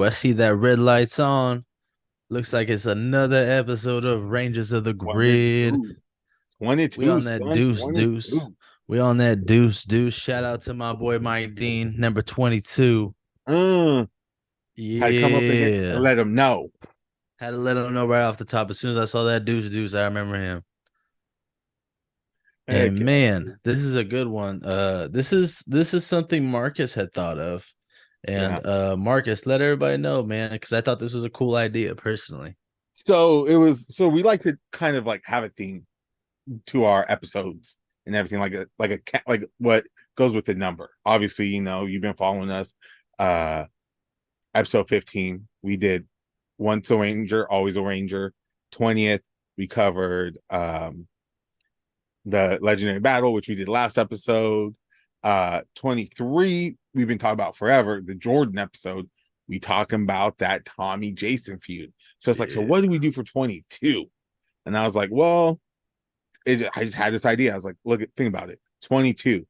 I see that red light's on. Looks like it's another episode of Rangers of the Grid. 22. We 22, on that son. deuce deuce. 22. We on that deuce deuce. Shout out to my boy Mike Dean, number 22. Mm. Had to come up in here and Yeah. let him know. Had to let him know right off the top. As soon as I saw that deuce deuce, I remember him. Heck And yeah. man, this is a good one. This is something Marcus had thought of. Yeah. And Marcus, let everybody know, man, because I thought this was a cool idea personally. So we like to kind of like have a theme to our episodes and everything like what goes with the number. Obviously, you've been following us. Episode 15, we did once a ranger, always a ranger. 20th, we covered the legendary battle, which we did last episode. 23, we've been talking about forever, the Jordan episode. We talking about that Tommy Jason feud. So it's like, so Yeah. what do we do for 22? And I was like, well, I just had this idea. I was like, think about it. 22,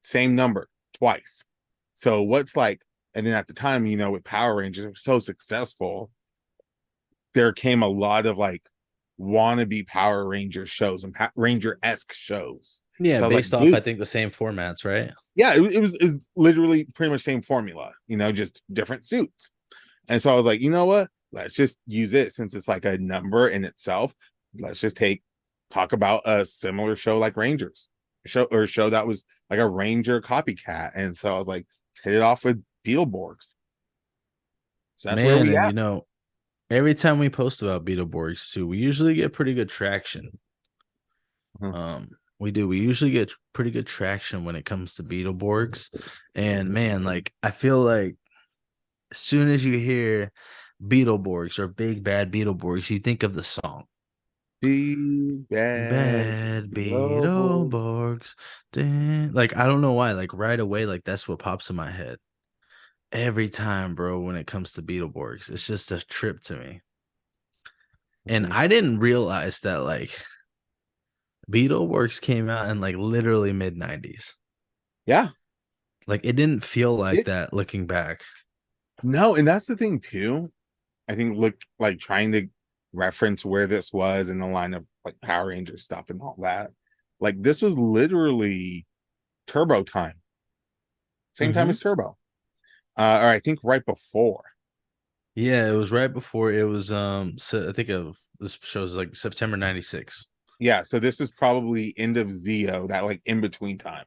same number twice. So what's like, and then at the time, with Power Rangers, it was so successful. There came a lot of like wannabe Power Ranger shows and Ranger-esque shows. Yeah, So I was like, based off I dude, think the same formats, right? yeah, it was literally pretty much same formula, just different suits. And so I was like, you know what? Let's just use it since it's like a number in itself. Let's just talk about a similar show like Rangers, a show that was like a Ranger copycat. And so I was like, let's hit it off with Beetleborgs. So that's where Man, we and at. every time we post about Beetleborgs too, we usually get pretty good traction. Mhm. We do. We usually get pretty good traction when it comes to Beetleborgs. And man, like I feel like as soon as you hear Beetleborgs or Big Bad Beetleborgs, you think of the song. Big bad Bad Beetleborgs. Beetleborgs. Like I don't know why. Like right away, like that's what pops in my head. Every time, bro, when it comes to Beetleborgs. It's just a trip to me. And Mhm. I didn't realize that like Beetleborgs came out in like literally mid 90s. Yeah. Like it didn't feel like It that looking back. No, and that's the thing too. I think look like trying to reference where this was in the line of like Power Ranger stuff and all that. Like this was literally Turbo time, same time Hmm. as Turbo, or I think right before. Yeah, it was right before it was so I think of this shows like September 96. Yeah, so this is probably end of Zeo, that like in between time.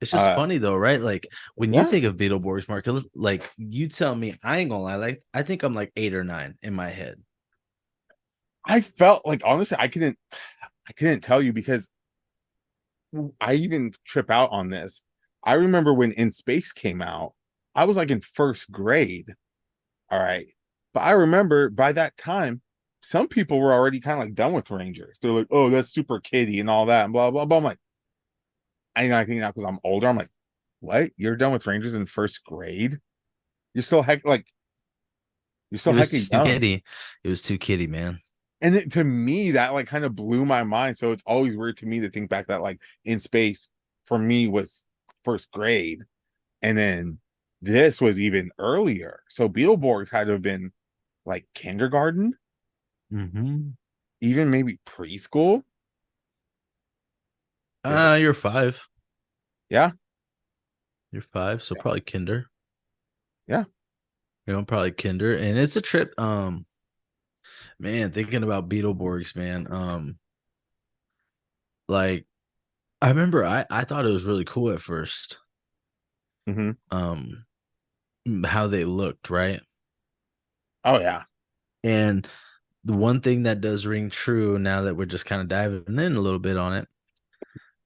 It's just Uh, funny though, right? Like when you yeah, think of Beetleborgs, Mark, like you tell me, I ain't gonna lie, like I think I'm like 8 or 9 in my head. I felt like honestly, I couldn't tell you because I even trip out on this. I remember when In Space came out, I was like in first grade. All right. But I remember by that time, some people were already kind of like done with Rangers. They're like, oh, that's super kiddie and all that and blah, blah, blah. I'm like, I think now because I'm older, I'm like, what? You're done with Rangers in first grade? You're still you're It still was hecking too young. kiddie. It was too kiddie, man. And to me, that like kind of blew my mind. So it's always weird to me to think back that like In Space for me was first grade. And then this was even earlier. So Beetleborgs had to have been like kindergarten, Mm-hmm. even maybe preschool. You're 5. Yeah, You're 5, so yeah, probably kinder. yeah. Probably kinder. And it's a trip. Man, thinking about Beetleborgs, man. Like I remember I thought it was really cool at first. Hmm. Um, how they looked, right? Oh yeah. And the one thing that does ring true now that we're just kind of diving in a little bit on it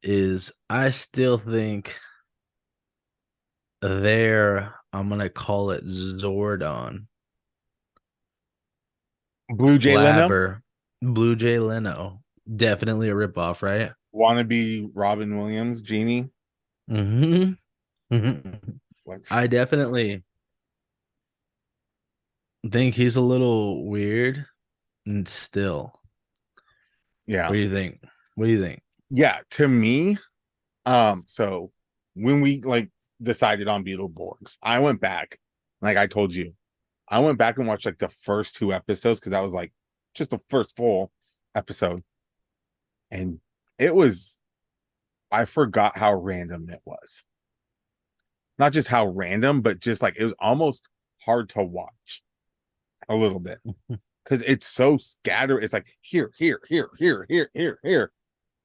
is I still think their I'm gonna call it Zordon Blue Jay Leno, Flabber Blue Jay Leno. Definitely a ripoff, right? wannabe Robin Williams, Genie. Hmm. Let's I definitely think he's a little weird and still. yeah. What do you think? What do you think? Yeah, to me, so when we like decided on Beetleborgs, I went back Like I told you, I went back and watched like the first two episodes because that was like just the first full episode. And it was, I forgot how random it was. Not just how random, but just like it was almost hard to watch a little bit because it's so scattered. It's like here, here, here, here, here, here, here.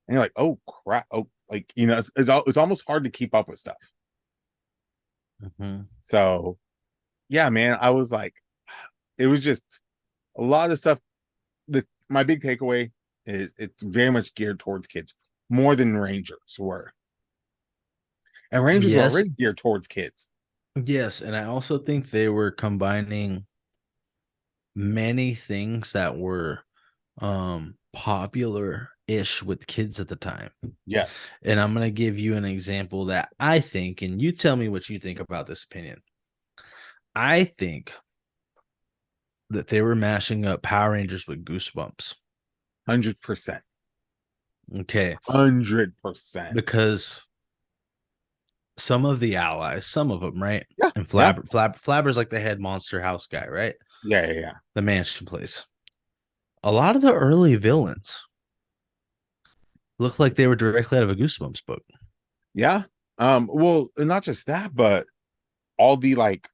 And you're like, oh crap. Oh, like, it's almost hard to keep up with stuff. Mhm. So, yeah, man, I was like, it was just a lot of stuff. My big takeaway is it's very much geared towards kids more than Rangers were. And Rangers were Yes, already geared towards kids. yes, and I also think they were combining many things that were popular ish with kids at the time. Yes. And I'm going to give you an example that I think, and you tell me what you think about this opinion. I think that they were mashing up Power Rangers with Goosebumps. 100%. Okay. 100%. Because some of the allies, some of them, right? Yeah. And Yeah. Flabber's like the head monster house guy, right? Yeah. Yeah. Yeah. The mansion place. A lot of the early villains look like they were directly out of a Goosebumps book. Yeah. Well, not just that, but all the like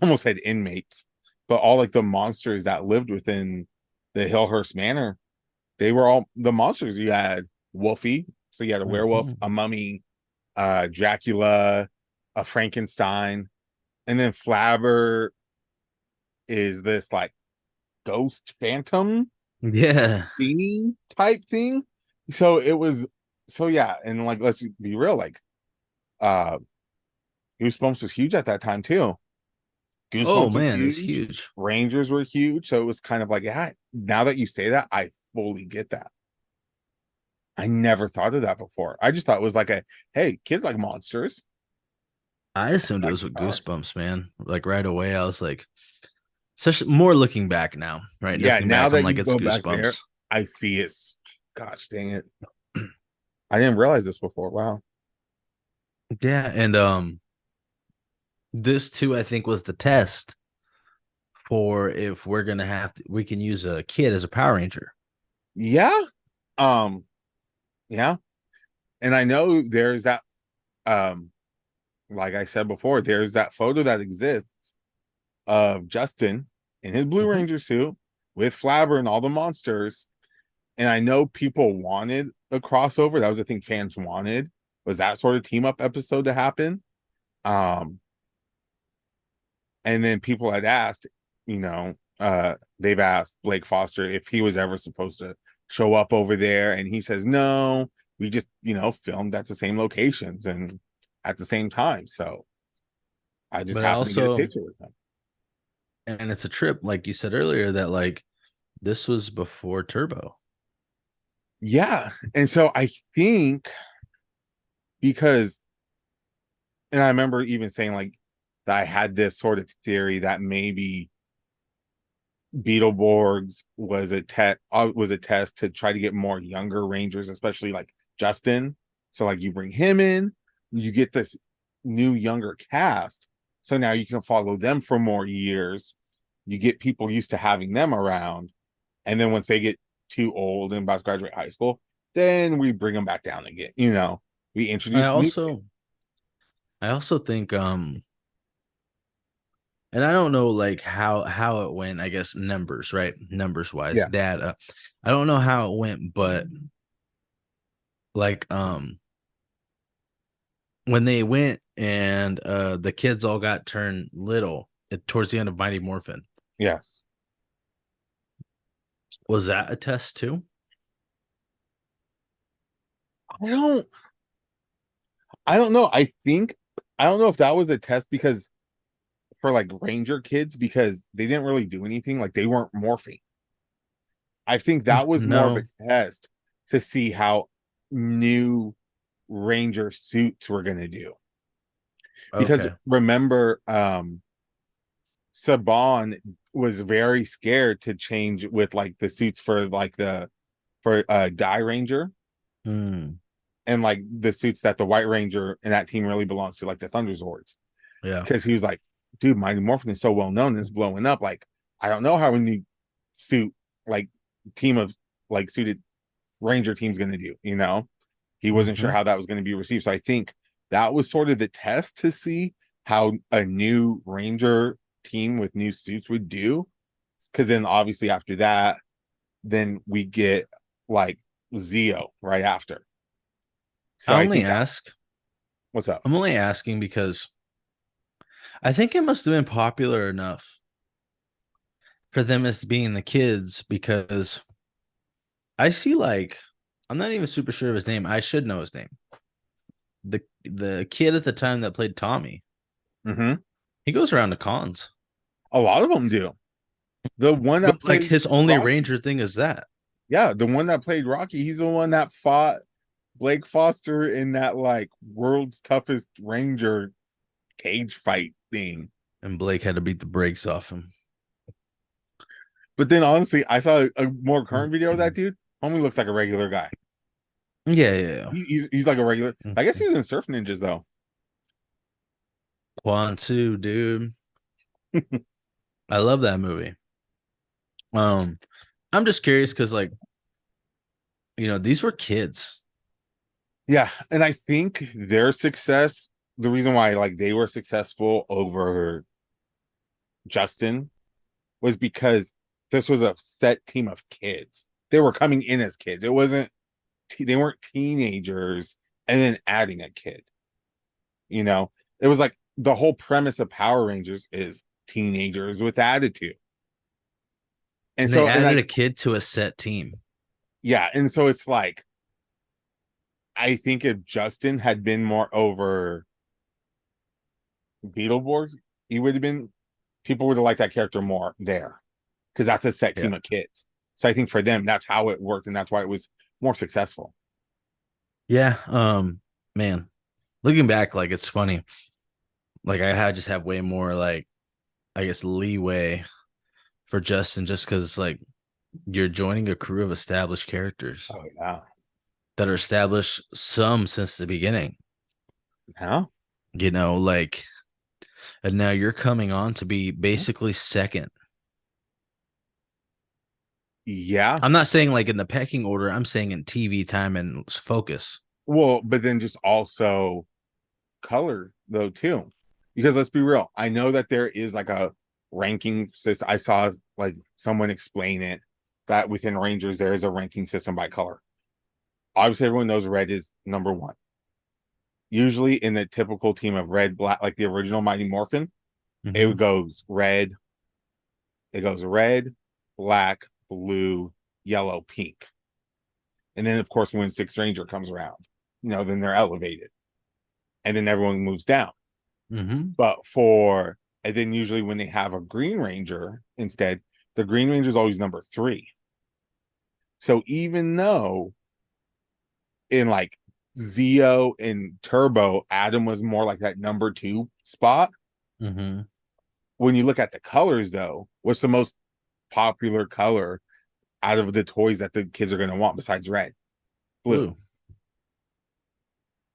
almost said inmates, but all like the monsters that lived within the Hillhurst Manor, they were all the monsters. You had Wolfie, so you had a werewolf, Mhm. a mummy, Dracula, a Frankenstein, and then Flabber is this like ghost phantom Yeah. beanie type thing. So it was so yeah, and like let's be real, like uh Goosebumps was huge at that time too. Oh Goosebumps was man, it's huge. huge. Rangers were huge. So it was kind of like, yeah, now that you say that, I fully get that. I never thought of that before. I just thought it was like a hey, kids like monsters. I assumed it Like was with power. Goosebumps, man. Like right away, I was like, such more looking back now, right? Yeah, Looking now back, I'm that like, you it's go back there, Goosebumps. I see it. Gosh dang it. I didn't realize this before. Wow. Yeah, and this too, I think, was the test for if we're gonna have to, we can use a kid as a Power Ranger. Yeah. Um, yeah. And I know there's that um like I said before, there's that photo that exists of Justin in his Blue Mhm. Ranger suit with Flabber and all the monsters. And I know people wanted a crossover. That was the thing fans wanted, was that sort of team up episode to happen. Um, and then people had asked, they've asked Blake Foster if he was ever supposed to show up over there, and he says no. We just, filmed at the same locations and at the same time. So I just But I happened to get a also, picture with him. and it's a trip, like you said earlier, that like this was before Turbo. Yeah. And so I think because, and I remember even saying like that I had this sort of theory that maybe Beetleborgs was a test to try to get more younger Rangers, especially like Justin. So like you bring him in, you get this new younger cast. So now you can follow them for more years. You get people used to having them around. And then once they get too old and about to graduate high school, then we bring them back down again. We I introduce new. also, I also think, and I don't know like how it went. I guess numbers, right? Numbers wise, Yeah. data. I don't know how it went, but like when they went and the kids all got turned little towards the end of Mighty Morphin, Yes. was that a test too? I don't. I don't know. I don't know if that was a test because for like Ranger kids because they didn't really do anything. Like they weren't morphing. I think that was more of a No. test to see how new Ranger suits were going to do. Because Okay. remember, Saban was very scared to change with like the suits for like for Die Ranger Hmm. and like the suits that the White Ranger and that team really belongs to, like the Thunder Zords. Yeah. Because he was like, dude, Mighty Morphin is so well known, it's blowing up. Like, I don't know how a new suit, like team of like suited Ranger team's gonna do, you know? He wasn't sure Mhm. how that was going to be received. So I think that was sort of the test to see how a new Ranger team with new suits would do. Because then obviously after that, then we get like Zeo right after. So I I only think that ask. what's up? I'm only asking because I think it must have been popular enough for them as being the kids because I see like I'm not even super sure of his name. I should know his name. The kid at the time that played Tommy. Mm-hmm. He goes around to cons. A lot of them do. The one But that like played his only Rocky, Ranger thing is that. yeah, the one that played Rocky, he's the one that fought Blake Foster in that like world's toughest Ranger cage fight thing. And Blake had to beat the brakes off him. But then honestly, I saw a more current video of that dude. Homie looks like a regular guy. Yeah, yeah, He's like a regular. yeah. I guess he was in Surf Ninjas though. Quantu, dude. I love that movie. Um, I'm just curious because like, these were kids. Yeah, and I think their success, the reason why like they were successful over Justin was because this was a set team of kids. They were coming in as kids. It wasn't they weren't teenagers and then adding a kid. You know, it was like the whole premise of Power Rangers is teenagers with attitude. And And they so and added like a kid to a set team. yeah, and so it's like I think if Justin had been more over Beetleborgs, he would have been people would have liked that character more there because that's a set Yeah. team of kids. So I think for them, that's how it worked, and that's why it was more successful. Yeah. Man, looking back, like it's funny. Like I had just have way more like I guess leeway for Justin just because like you're joining a crew of established characters Oh yeah, that are established some since the beginning. yeah, Like and now you're coming on to be basically second. yeah. I'm not saying like in the pecking order, I'm saying in TV time and focus. Well, but then just also color though too, because let's be real. I know that there is like a ranking system. I saw like someone explain it that within Rangers there is a ranking system by color. Obviously, everyone knows red is number one. Usually, in the typical team of red, black, like the original Mighty Morphin, it Mm-hmm. goes red. It goes red, black, blue, yellow, pink, and then of course when Sixth Ranger comes around, then they're elevated, and then everyone moves down. Mm-hmm. But for and then usually when they have a Green Ranger instead, the Green Ranger is always number three. So even though in like Zeo and Turbo, Adam was more like that number two spot. Mm-hmm. When you look at the colors, though, what's the most popular color out of the toys that the kids are going to want besides red? Blue. Blue.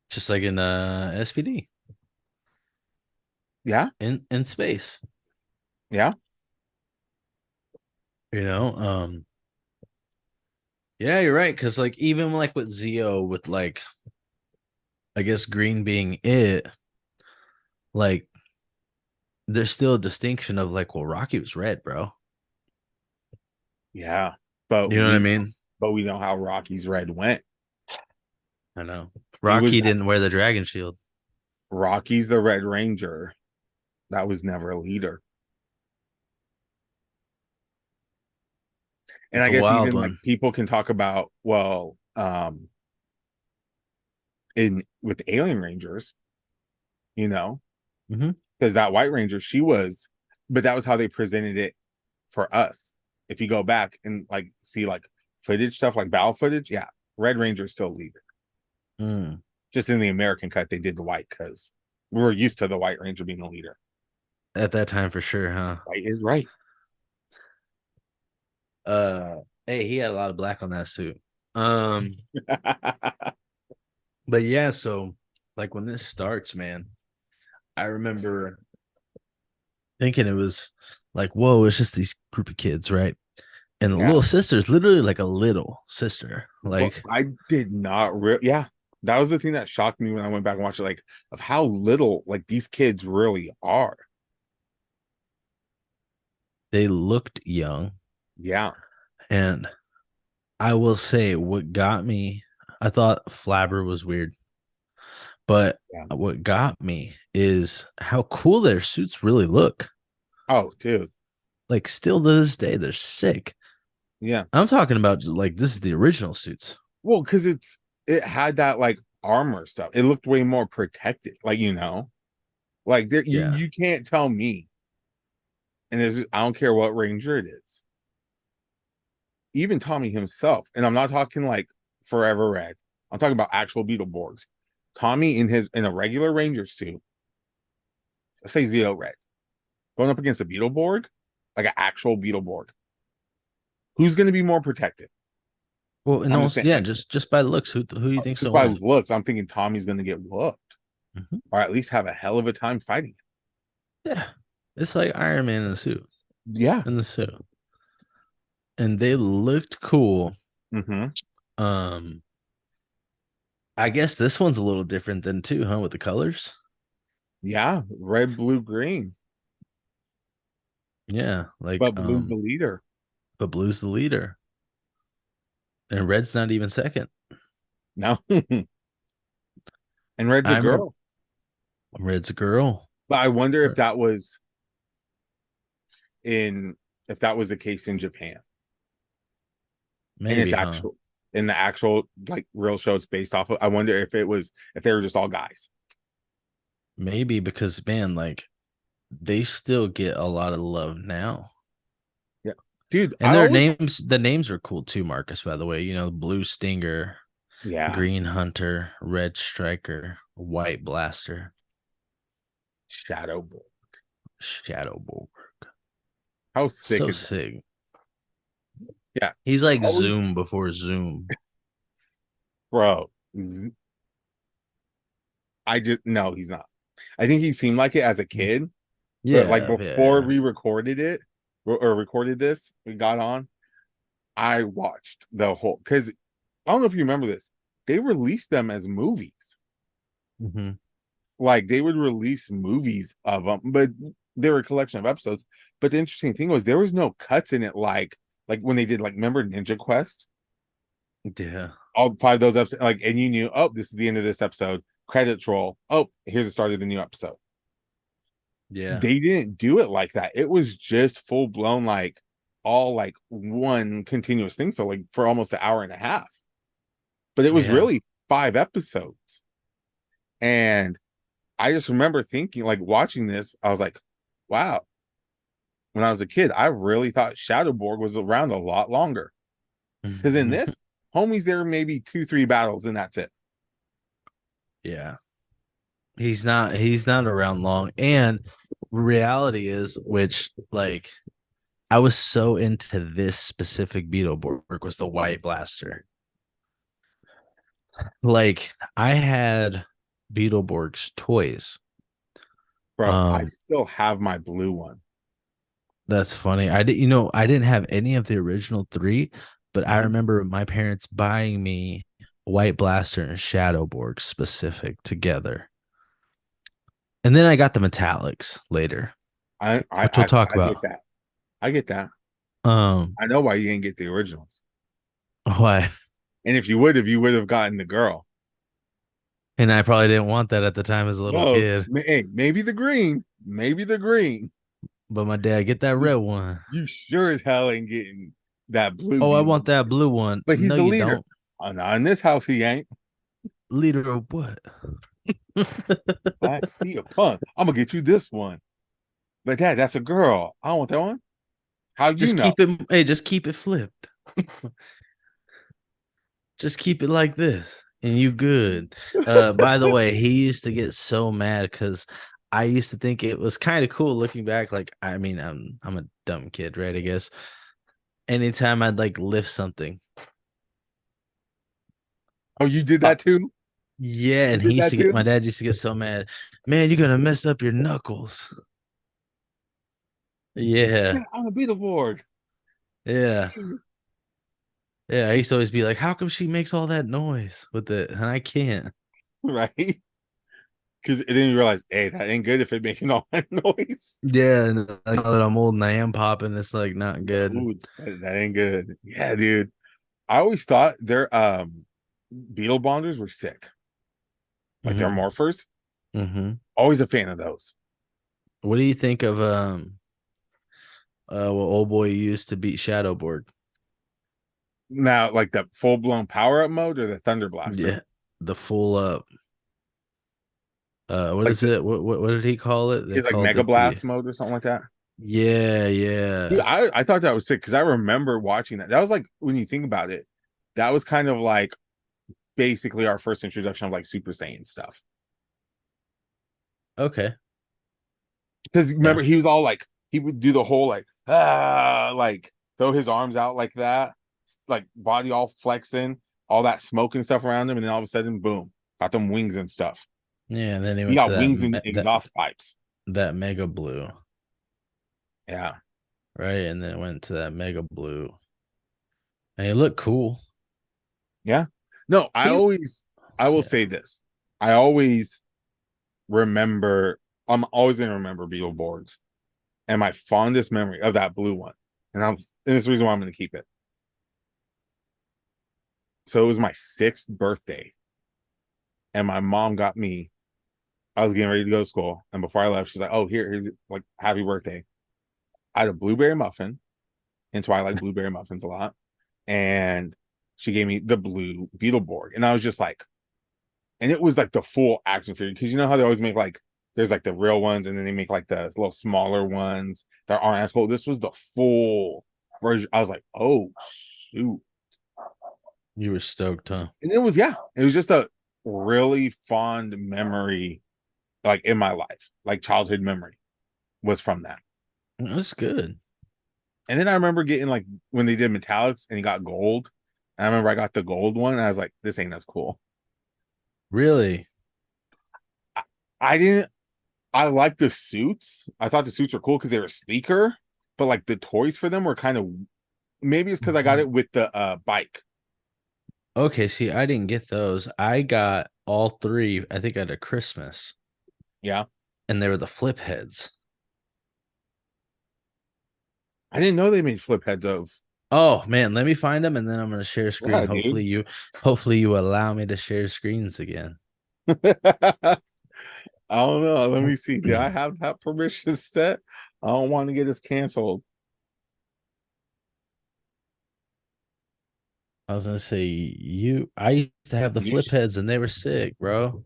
Just like in SPD Yeah. in space. Yeah. You know, yeah, you're right. Cause like even like with Zeo, with like I guess green being it, like there's still a distinction of like, well, Rocky was red, bro. Yeah. But You know what I we mean? but we know how Rocky's red went. I know. He was Rocky didn't wear the dragon shield. Rocky's the Red Ranger. That was never a leader. And It's I a guess wild even like one. people can talk about, well, in with Alien Rangers, you know, Mm-hmm. because that White Ranger, she was, but that was how they presented it for us. If you go back and like see like footage stuff like battle footage, yeah, Red Ranger is still leader. Mm. Just in the American cut, they did the white because we were used to the White Ranger being the leader. At that time for sure, huh? White is right. Uh hey, he had a lot of black on that suit. Um, but yeah, so like when this starts, man, I remember thinking it was like, whoa, it's just these group of kids, right? And the Yeah. little sister is literally like a little sister. But Like I did not yeah. That was the thing that shocked me when I went back and watched it, like of how little like these kids really are. they looked young. Yeah. And I will say what got me, I thought Flabber was weird, but Yeah. what got me is how cool their suits really look. Oh, dude. Like still to this day, they're sick. Yeah. I'm talking about like this is the original suits. Well, because it had that like armor stuff. It looked way more protected. Like, like there Yeah. you can't tell me. And I don't care what ranger it is. Even Tommy himself, and I'm not talking like Forever Red. I'm talking about actual Beetleborgs. Tommy in a regular ranger suit, let's say Zero Red, going up against a Beetleborg, like an actual Beetleborg. Who's going to be more protected? Well, and I'm just also, saying, yeah, like, just by the looks, who do you think's just gonna by win? looks, I'm thinking Tommy's going to get whooped, Mhm. or at least have a hell of a time fighting. Yeah, it's like Iron Man in the suit, Yeah. in the suit, and they looked cool. Mm-hmm. Um, I guess this one's a little different than too, huh? With the colors, Yeah. Red, blue, green, yeah, like but blue's the leader. but blue's the leader, and red's not even second. No. And red's a I remember girl. red's a girl, But I wonder in if that was the case in Japan. And it's maybe, huh? actual in the actual like real show it's based off of. I wonder if they were just all guys. Maybe because man, like they still get a lot of love now. Yeah. Dude, And I their always names, the names are cool too, Marcus, by the way. You know, Blue Stinger, yeah, Green Hunter, Red Striker, White Blaster, Shadow Boy. Shadow Borg. How sick So is that? sick. Yeah. He's like Oh, Zoom before Zoom. bro. I just no, he's not. I think he seemed like it as a kid, but like Yeah, before yeah. we recorded it or recorded this, we got on. I watched the whole because I don't know if you remember this. They released them as movies. Hmm. Like they would release movies of them, but they were a collection of episodes. But the interesting thing was there was no cuts in it, like when they did like remember Ninja Quest, Yeah, all five of those episodes, like and you knew, oh, this is the end of this episode. Credits roll. Oh, here's the start of the new episode. yeah, They didn't do it like that. It was just full blown, like all like one continuous thing. So like for almost an hour and a half, but it was yeah. really five episodes. And I just remember thinking, like watching this, I was like, wow, when I was a kid, I really thought Shadowborg was around a lot longer. Because in this, homies, there maybe 2, 3 battles, and that's it. Yeah. He's not around long. And reality is, which like I was so into this specific Beetleborg was the White Blaster. Like I had Beetleborgs toys. Bro, I Um, still have my blue one. that's funny. I didn't have any of the original three, but I Mhm. remember my parents buying me White Blaster and Shadowborg specific together. And then I got the Metallix later, which we'll talk I get about. that. I get that. Um, I know why you didn't get the originals. why? And if you would have gotten the girl. And I probably didn't want that at the time as a little No, kid. hey, maybe the green, maybe the green. But my dad, get that You, red one. you sure as hell ain't getting that blue Oh, I beetle. want that blue one. But he's No, the you leader. don't. Oh, no, in this house he ain't. Leader of what? Right? He a punk. I'm gonna get you this one. But dad, that's a girl. I don't want that one. How you Just know? keep it. Hey, just keep it flipped. Just keep it like this, and you good. By the way, he used to get so mad because I used to think it was kind of cool looking back. Like, I mean, I'm a dumb kid, right? I guess. Anytime I'd like lift something, Oh, you did uh, that too? yeah, You and he did used that to get too? my dad used to get so mad. Man, you're gonna mess up your knuckles. Yeah. Yeah, I'm a Beetleborg. Yeah. Yeah. I used to always be like, how come she makes all that noise with it? And I can't. Right? Because then you realize, hey, that ain't good if it making all that noise. Yeah. And like, now that I'm old and I am popping, it's like not good. No, that ain't good. Yeah, dude. I always thought their beetle bonders were sick. Like their Hmm. morphers. Hmm. Always a fan of those. What do you think of what old boy used to beat Shadowborg? Now, like the full blown power up mode or the Thunder Blaster? Yeah. The full up what Like is it? What did he call it? They his like called Mega it the Blast mode or something like that. yeah, Dude, yeah. I thought that was sick because I remember watching that. That was like when you think about it, that was kind of like basically our first introduction of like Super Saiyan stuff. Okay. Because Yeah. remember, he was all like he would do the whole like throw his arms out like that, like body all flexing, all that smoke and stuff around him, and then all of a sudden, boom, got them wings and stuff. Yeah, and then he He went to got wings and exhaust pipes. that mega blue, Yeah, right? And then went to that mega blue. And he looked cool. yeah. No, He I will yeah. say this. I always remember. I'm always gonna remember Beetleborgs and my fondest memory of that blue one. And it's the reason why I'm gonna keep it. So it was my 6th birthday, and my mom got me. I was getting ready to go to school, and before I left, she's like, "Oh, here's like happy birthday." I had a blueberry muffin, and so I like blueberry muffins a lot. And she gave me the blue Beetleborg, and I was just like, and it was like the full action figure because you know how they always make like there's like the real ones, and then they make like the little smaller ones that aren't as cool. This was the full version. I was like, oh shoot, You were stoked, huh? and it was just a really fond memory, like in my life, like childhood memory was from that. That's good. And then I remember getting like when they did Metallix and he got gold. And I remember I got the gold one and I was like, this ain't as cool. Really? I, I didn't I like the suits. I thought the suits were cool because they were sleeker, but like the toys for them were kind of maybe it's because I got Mhm. it with the bike. Okay, see, I didn't get those. I got all three, I think at a Christmas, Yeah. and they were the flip heads. I didn't know they made flip heads of. Oh man, let me find them and then I'm gonna share screen. Yeah, dude. Hopefully you allow me to share screens again. I don't know. Let me see. Do I have that permission set? I don't want to get us canceled. I was gonna say I used to have the You flip sh- heads and they were sick, bro.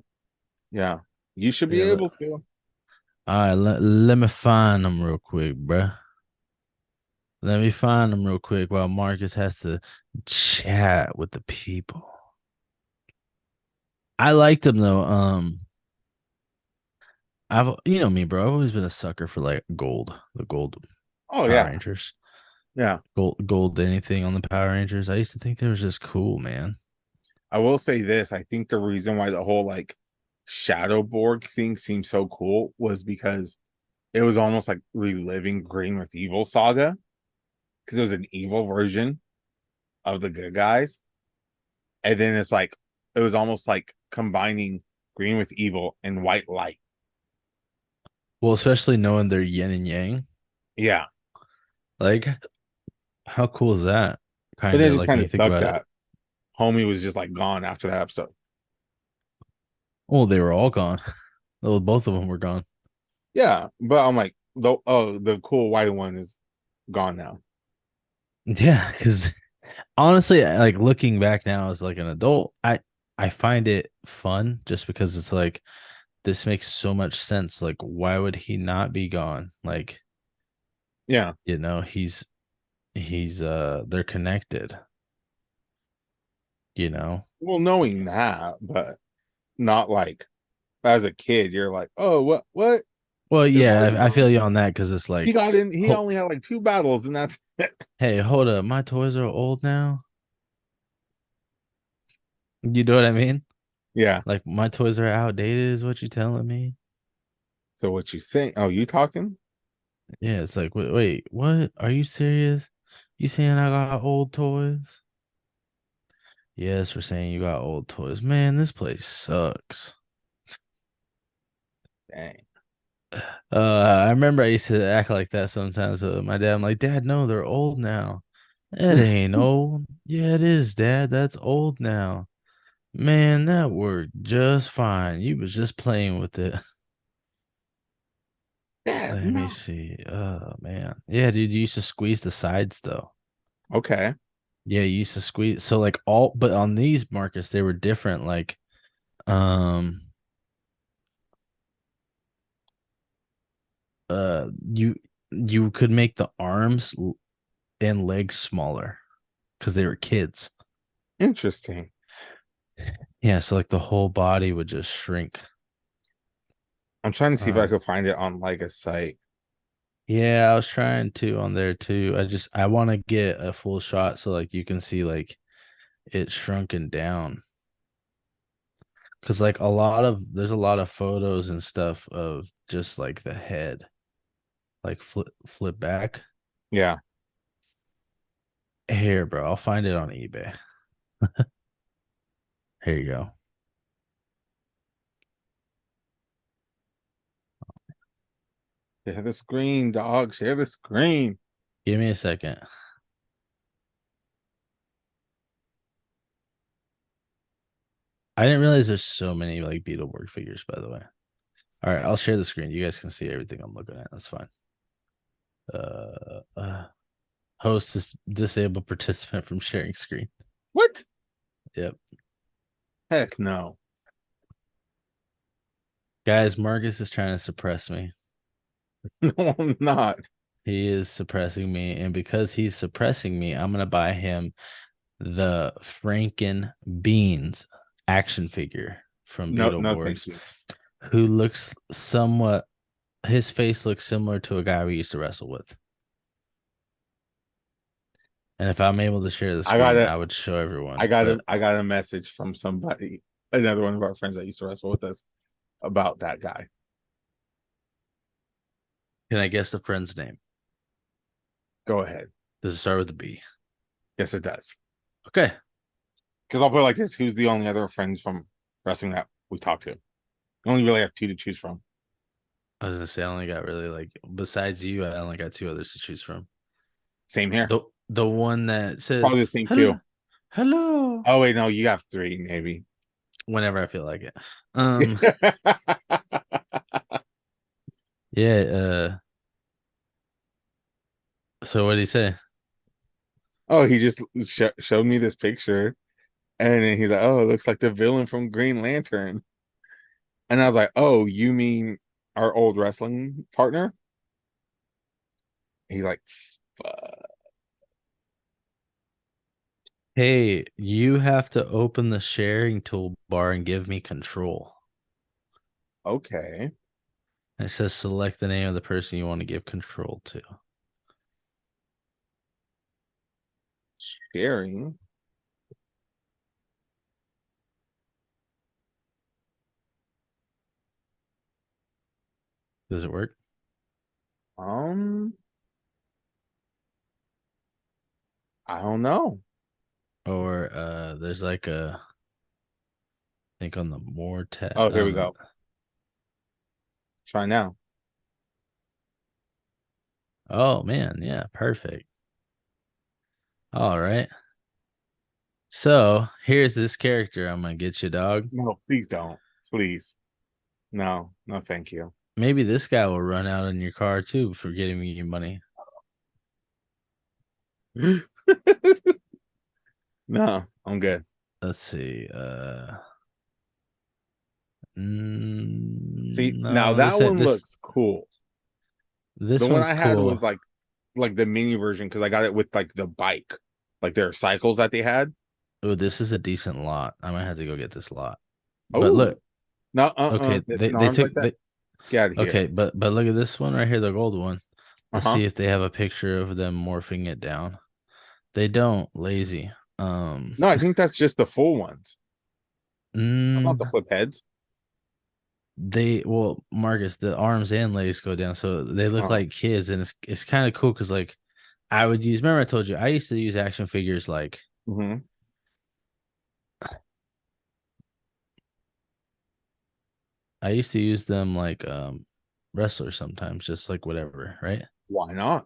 yeah. You should be Yeah, able to. all right, let me find them real quick, bro. Let me find them real quick while Marcus has to chat with the people. I liked them though. you know me, bro. I've always been a sucker for like the gold Oh Power yeah. Rangers, Yeah. gold anything on the Power Rangers. I used to think they were just cool, man. I will say this. I think the reason why the whole like Shadow Borg thing seemed so cool was because it was almost like reliving Green with Evil saga because it was an evil version of the good guys. And then it's like it was almost like combining green with evil and white light. Well, especially knowing they're yin and yang. Yeah. Like, how cool is that? But Kind then it of just like kind when of you think sucked about it. that homie was just like gone after that episode. Oh, they were all gone. Well, both of them were gone. Yeah. But I'm like, the cool white one is gone now. Yeah, because honestly, like looking back now as like an adult, I find it fun just because it's like this makes so much sense. Like, why would he not be gone? Like, Yeah. they're connected, you know? Well, knowing that, but not like as a kid, you're like, oh, what? Well, His yeah, body's I feel gone. you on that because it's He like, got in, he ho- only had like 2 battles, and that's it. hey, hold up, my toys are old now. You know what I mean? Yeah. Like my toys are outdated, is what you telling me? So what you saying? Oh, you talking? Yeah, it's like, wait, what? Are you serious? You saying I got old toys? Yes, we're saying you got old toys. Man, this place sucks. Dang. I remember I used to act like that sometimes with my dad. I'm like, Dad, no, they're old now. It ain't old. Yeah, it is, Dad. That's old now. Man, that worked just fine. You was just playing with it. Yeah, Let me no. see. Oh man. Yeah, dude, you used to squeeze the sides though. Okay. Yeah, you used to squeeze. So like all but on these Marcus, they were different. Like um you could make the and legs smaller because they were kids. Interesting. Yeah, so like the whole body would just shrink. I'm trying to see if I Um, could find it on like a site. yeah, I was trying to on there too. I want to get a full shot so like you can see like it shrunken down. Cause like there's a lot of photos and stuff of just like the head, like flip back. Yeah. Here, bro, I'll find it on eBay. Here you go. Share the screen, dog. Share the screen. Give me a second. I didn't realize there's so many like Beetleborg figures, by the way. All right, I'll share the screen. You guys can see everything I'm looking at. That's fine. Uh, uh host is disabled participant from sharing screen. What? Yep. Heck no. Guys, Marcus is trying to suppress me. No, I'm not. He is suppressing me, and because he's suppressing me, I'm gonna buy him the Franken Beans action figure from No, no, thank Beetleborgs, you. who looks somewhat his face looks similar to a guy we used to wrestle with. And if I'm able to share the I screen, got I would show I everyone. got But I got a message from somebody, another one of our friends that used to wrestle with us about that guy. can I guess the friend's name? Go ahead. Does it start with a B? Yes, it does. Okay. Because I'll put it like this: who's the only other friends from wrestling that we talked to? We only really have two to choose from. I was gonna say I only got really like besides you, I only got two others to choose from. Same here. The one that says Probably the same hello, two. hello Oh wait, no, you got three, maybe. whenever I feel like it. Um, yeah, so what did he say? Oh, he just showed me this picture, and then he's like, "Oh, it looks like the villain from Green Lantern." And I was like, "Oh, you mean our old wrestling partner?" He's like, "Fuck." Hey, you have to open the sharing toolbar and give me control. Okay, And it says select the name of the person you want to give control to. sharing. Does it work? Um, I don't know. Or there's like a I think on the more tab. Oh, here we go. Try now. Oh man, yeah, perfect. All right. So here's this character I'm gonna get you, dog. No, please don't. Please. No, no, thank you. Maybe this guy will run out in your car too for getting me your money. No, I'm good. Let's see. See, now No, that one looks cool. The this one one's I had cool. was like the mini version because I got it with like the bike, like their cycles that they had. Oh, this is a decent lot. I might have to go get this lot. But Oh, look, no, okay, it's they arms took like that. they Get out of here. okay, but look at this one right here, the gold one. Let's Uh-huh. see if they have a picture of them morphing it down. They don't, lazy. No, I think that's just the full ones. That's not the Mm, flip heads. well, Marcus, the arms and legs go down, so they look Oh, like kids, and it's kind of cool because like I would use. Remember, I told you I used to use action figures like hmm. I used to use them like wrestlers sometimes, just like whatever, right? Why not?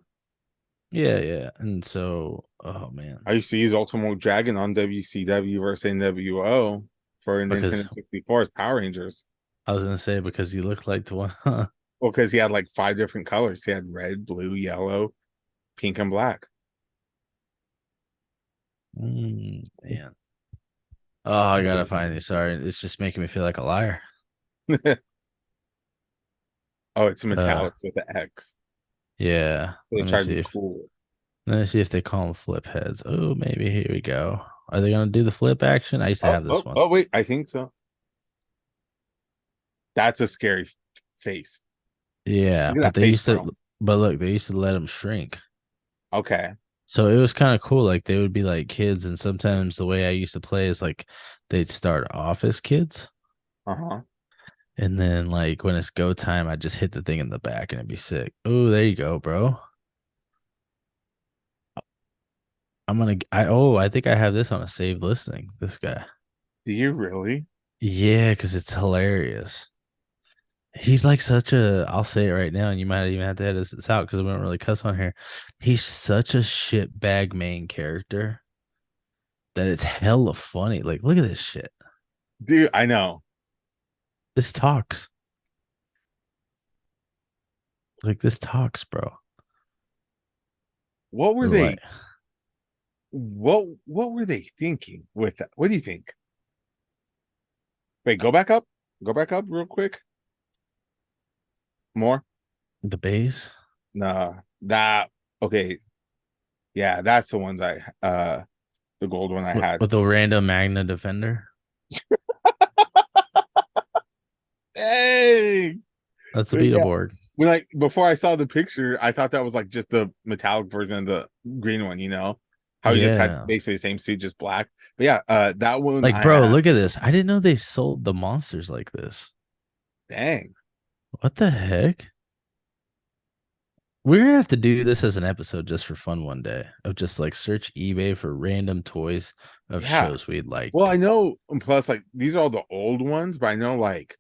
Yeah, yeah. And so, oh man, I used to use Ultimo Dragon on WCW versus NWO for because Nintendo 64 as Power Rangers. I was gonna say because he looked like the one. Well, because he had like five different colors. He had red, blue, yellow, pink, and black. Man. Oh, I gotta find these. Sorry, it's just making me feel like a liar. Oh, it's Uh, metallic with the X. yeah. They try to be cool. Let me see if they call them flip heads. Oh, maybe here we go. Are they gonna do the flip action? I used to Oh, have this oh, one. oh, wait, I think so. That's a scary face. Yeah, Look at but that they face, used bro. to. But look, they used to let them shrink. Okay. So it was kind of cool. Like they would be like kids, and sometimes the way I used to play is like they'd start off as kids, Uh-huh. and then like when it's go time, I just hit the thing in the back and it'd be sick. Oh, there you go, bro. I think I have this on a saved listing. This guy. Do you really? Yeah, because it's hilarious. He's like such a, I'll say it right now, and you might even have to edit this out because we don't really cuss on here. He's such a shitbag main character that it's hella funny. Like, look at this shit. Dude, I know. This talks. Like this talks, bro. What were Like they what were they thinking with that? What do you think? Wait, go back up. Go back up real quick. More? the base Nah. That okay. Yeah, that's the ones I the gold one I had. with the random Magna Defender. Hey. That's a But yeah. Beetleborg. When I before I saw the picture, I thought that was like just the metallic version of the green one, you know? How he just had Yeah. basically the same suit, just black. But yeah, that one Like, I bro, had. look at this. I didn't know they sold the monsters like this. Dang. What the heck? We're gonna have to do this as an episode just for fun one day of just like search eBay for random toys of Yeah. shows we'd Well, liked. I know, and plus, like these are all the old ones, but I know, like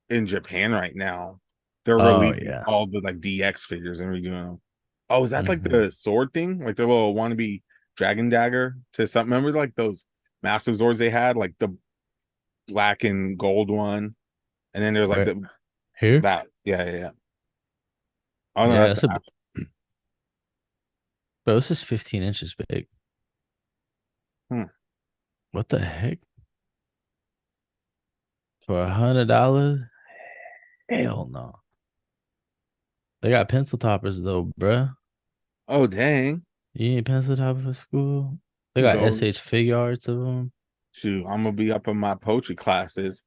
in Japan right now, they're Oh releasing yeah. all the like DX figures and redoing them. Oh, is that like Hmm. the sword thing, like the little wannabe dragon dagger to something? Remember, like those massive Zords they had, like the black and gold one, and then there's like Right the here. that, yeah, yeah, yeah. Oh no, Yeah, that's it's the a bro. This is 15 inches big. hmm. What the heck? For $100? Hell no. They got pencil toppers though, bruh. Oh dang, You need pencil topper for school? They got go SH figure arts of them. shoot. I'm gonna be up in my poetry classes.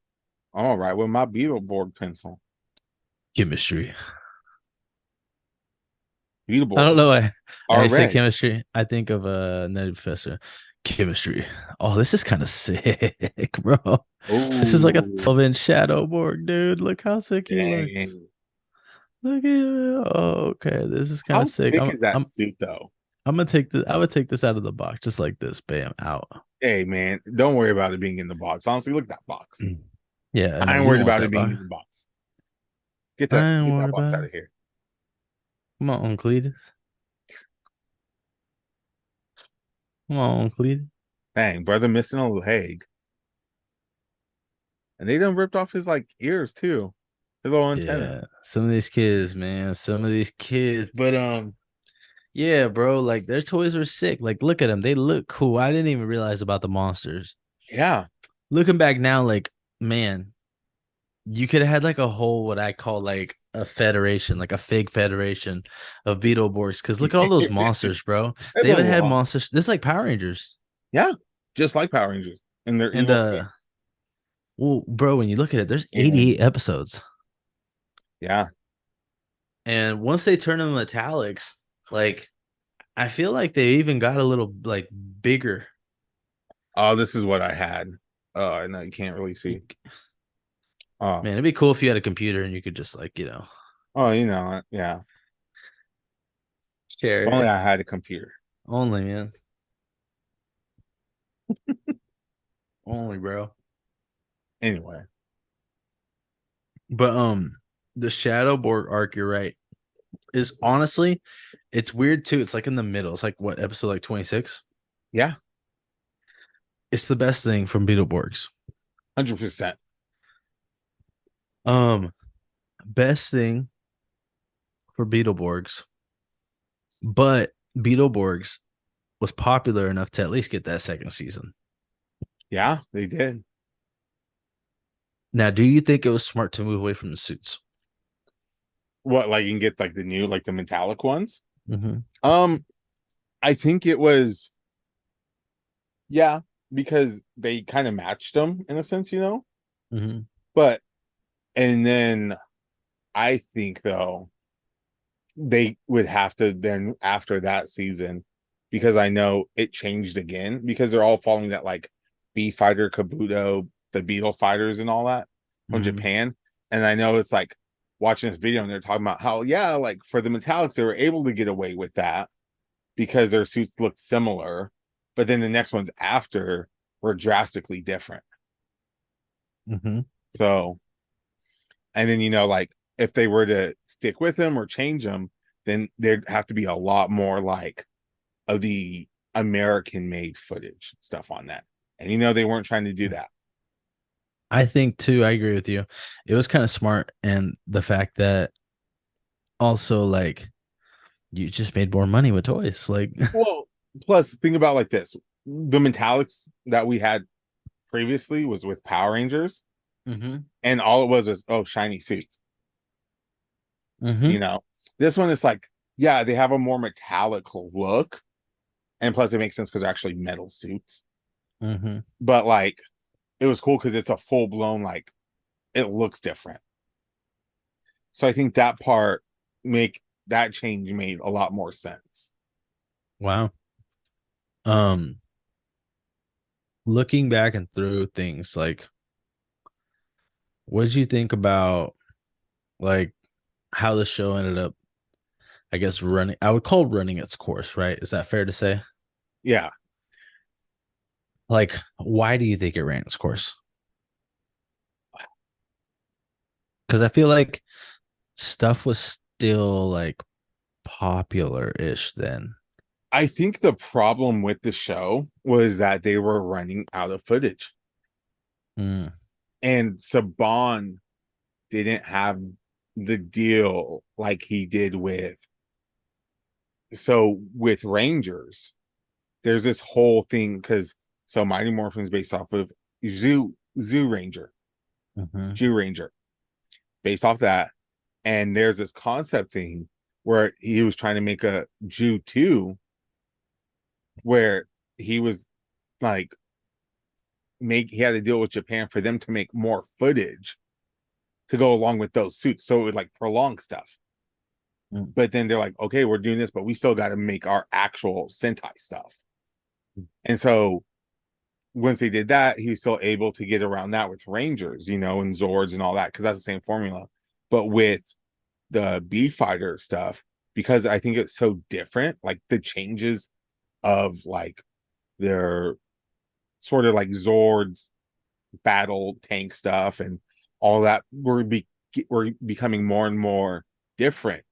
I'm all right with my Beetleborg pencil. Chemistry. I don't Beetleborgs know are I say red. chemistry. I think of a nutty professor. Chemistry. Oh, this is kind of sick, bro. This is like a Oh 12-inch shadow board, dude. Look how sick he looks. dang. Look at oh, okay. This is kind How of sick. sick is that suit though? I'm gonna take this. I would take this out of the box just like this. Bam, out. Hey man, don't worry about it being in the box. Honestly, look at that box. Mm. Yeah, I know I ain't you don't worried want about it that being box. in the box. I ain't Get worried that box about out it. of here. Come on, Cletus. Come on, Cletus. Dang, brother missing a leg. And they done ripped off his like ears too. His little antenna. Yeah, some of these kids, man, some of these kids. But yeah, bro, like their toys were sick. Like, look at them; they look cool. I didn't even realize about the monsters. Yeah. Looking back now, like, man, you could have had like a whole what I call like a federation, like a fake federation of Beetleborgs. Because look at all those monsters, bro. There's They a even had lot. monsters. This is like Power Rangers, Yeah. Just like Power Rangers and their and evil skin. well, bro, when you look at it, there's And 88 episodes, yeah. and once they turn them metallics, like I feel like they even got a little like bigger. Oh, this is what I had. Oh, I know you can't really see. Oh, Man, it'd be cool if you had a computer and you could just like, oh, yeah. If share only it. I had a computer. Only, man. Only, bro. Anyway, But the Shadowborg arc, you're right, is honestly, it's weird too. It's like in the middle. It's like what episode like 26? yeah, It's the best thing from Beetleborgs. 100%. Um, best thing for Beetleborgs, but Beetleborgs was popular enough to at least get that second season. Yeah, they did. Now, do you think it was smart to move away from the suits? What, like you can get like the new, like the metallic ones? Mm-hmm. Um, I think it was, yeah, because they kind of matched them in a sense, Mm-hmm. But and then I think though they would have to then after that season, because I know it changed again because they're all following that like B fighter Kabuto, the Beetle fighters and all that from Mm-hmm. Japan. And I know it's like watching this video and they're talking about how, yeah, like for the Metallics, they were able to get away with that because their suits look similar. But then the next ones after were drastically different. Mm-hmm. So, and then, like if they were to stick with them or change them, then there'd have to be a lot more like of the American made footage stuff on that. And they weren't trying to do that. I think too, I agree with you. It was kind of smart. And the fact that also like you just made more money with toys. Like, Well, plus think about like this. The Metallics that we had previously was with Power Rangers, mm-hmm. and all it was oh, shiny suits. Mm-hmm. You know, this one is like, yeah, they have a more metallic look, and plus it makes sense because they're actually metal suits. Mm-hmm. But like, it was cool because it's a full blown like it looks different. So I think that part make that change made a lot more sense. Wow. Um, looking back and through things, like, what did you think about like how the show ended up, I guess, running? I would call running its course, right? Is that fair to say? Yeah, Like, why do you think it ran its course? Because I feel like stuff was still like popular-ish then. I think the problem with the show was that they were running out of footage, Mm, and Saban didn't have the deal like he did with. So with Rangers, there's this whole thing because Mighty Morphin is based off of Zoo Ranger, mhm, Jew Ranger, based off that, and there's this concept thing where he was trying to make a Jew 2 where he was like he had to deal with Japan for them to make more footage to go along with those suits. So it would like prolong stuff. mm, But then they're like, okay, we're doing this, but we still got to make our actual Sentai stuff. And so once they did that, he was still able to get around that with Rangers, and Zords and all that, because that's the same formula. But with the B fighter stuff, because I think it's so different, like the changes of like their sort of like Zords battle tank stuff and all that were becoming more and more different,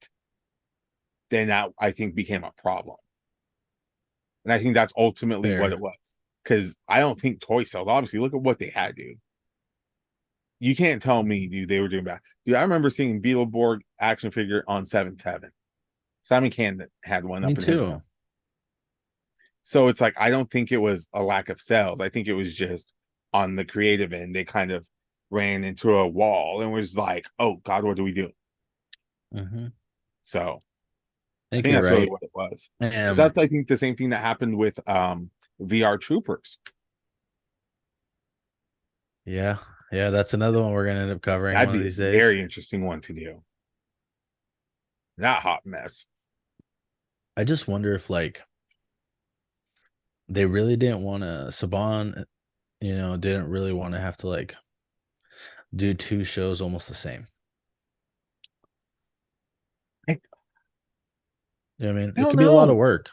then that I think became a problem. And I think that's ultimately what fair. it was. Because I don't think toy sales, obviously, look at what they had, dude. You can't tell me, dude, they were doing bad. Dude, I remember seeing Beetleborg action figure on 7th Heaven. Simon Can had one Me up in his room. too. So it's like I don't think it was a lack of sales. I think it was just on the creative end, they kind of ran into a wall and was like, oh God, what do we do? Mhm. So I I think think you're that's really right. what it was. Because Um, that's I think the same thing that happened with VR Troopers. yeah, yeah, that's another one we're gonna end up covering That'd one of be a these days. very interesting one to do. That hot mess. I just wonder if like they really didn't want to Saban, didn't really want to have to like do two shows almost the same. I, You know what I mean? I It don't could be a lot of know. work.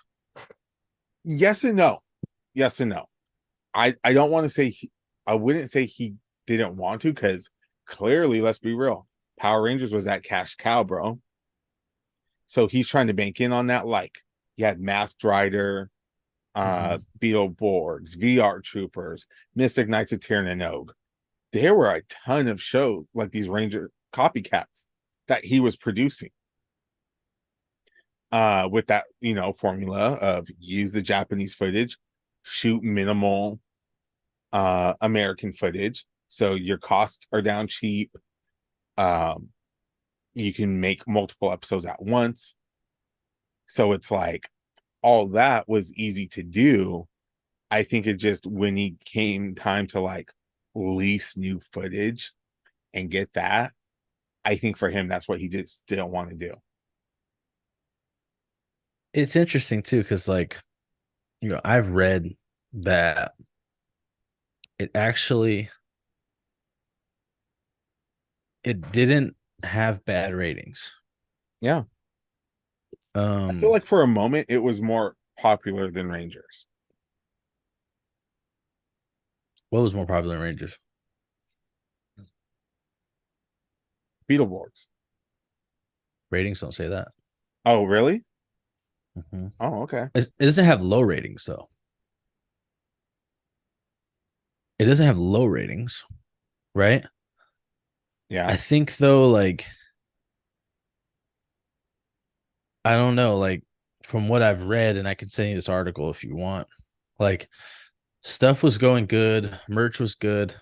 Yes and no. Yes and no. I don't want to say I wouldn't say he didn't want to, because clearly, let's be real, Power Rangers was that cash cow, bro. So he's trying to bank in on that. Like, you had Masked Rider, Mhm. Beetleborgs, VR Troopers, Mystic Knights of Tirnanog. There were a ton of shows like these Ranger copycats that he was producing. With that, formula of use the Japanese footage, shoot minimal American footage, so your costs are down cheap. Um, you can make multiple episodes at once. So it's like all that was easy to do. I think it just, when he came time to like release new footage and get that, I think for him that's what he just didn't want to do. It's interesting too, because like, I've read that it actually it didn't have bad ratings. Yeah. I feel Um, like for a moment it was more popular than Rangers. what was more popular in Rangers? Beetleborgs. Ratings don't say that. Oh, really? Mhm. Oh, okay. It doesn't have low ratings though. It doesn't have low ratings, right? Yeah. I think though, like, I don't know, like from what I've read, and I could send you this article if you want. Like, stuff was going good, merch was good,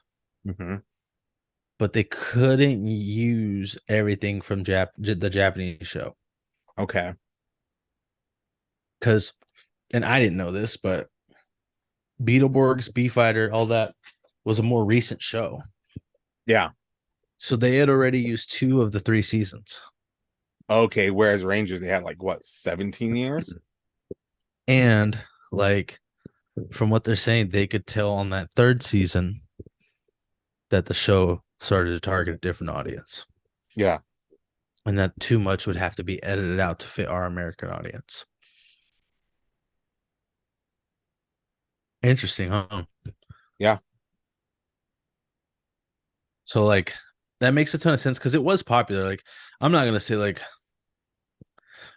Hmm. but they couldn't use everything from the Japanese show Okay. because, and I didn't know this, but Beetleborgs, B Fighter, all that was a more recent show. Yeah. So they had already used two of the three seasons. Okay. Whereas Rangers, they had like what, 17 years? And like from what they're saying, they could tell on that third season that the show started to target a different audience. Yeah. And that too much would have to be edited out to fit our American audience. Interesting, huh? Yeah. So like that makes a ton of sense because it was popular. Like, I'm not gonna say like,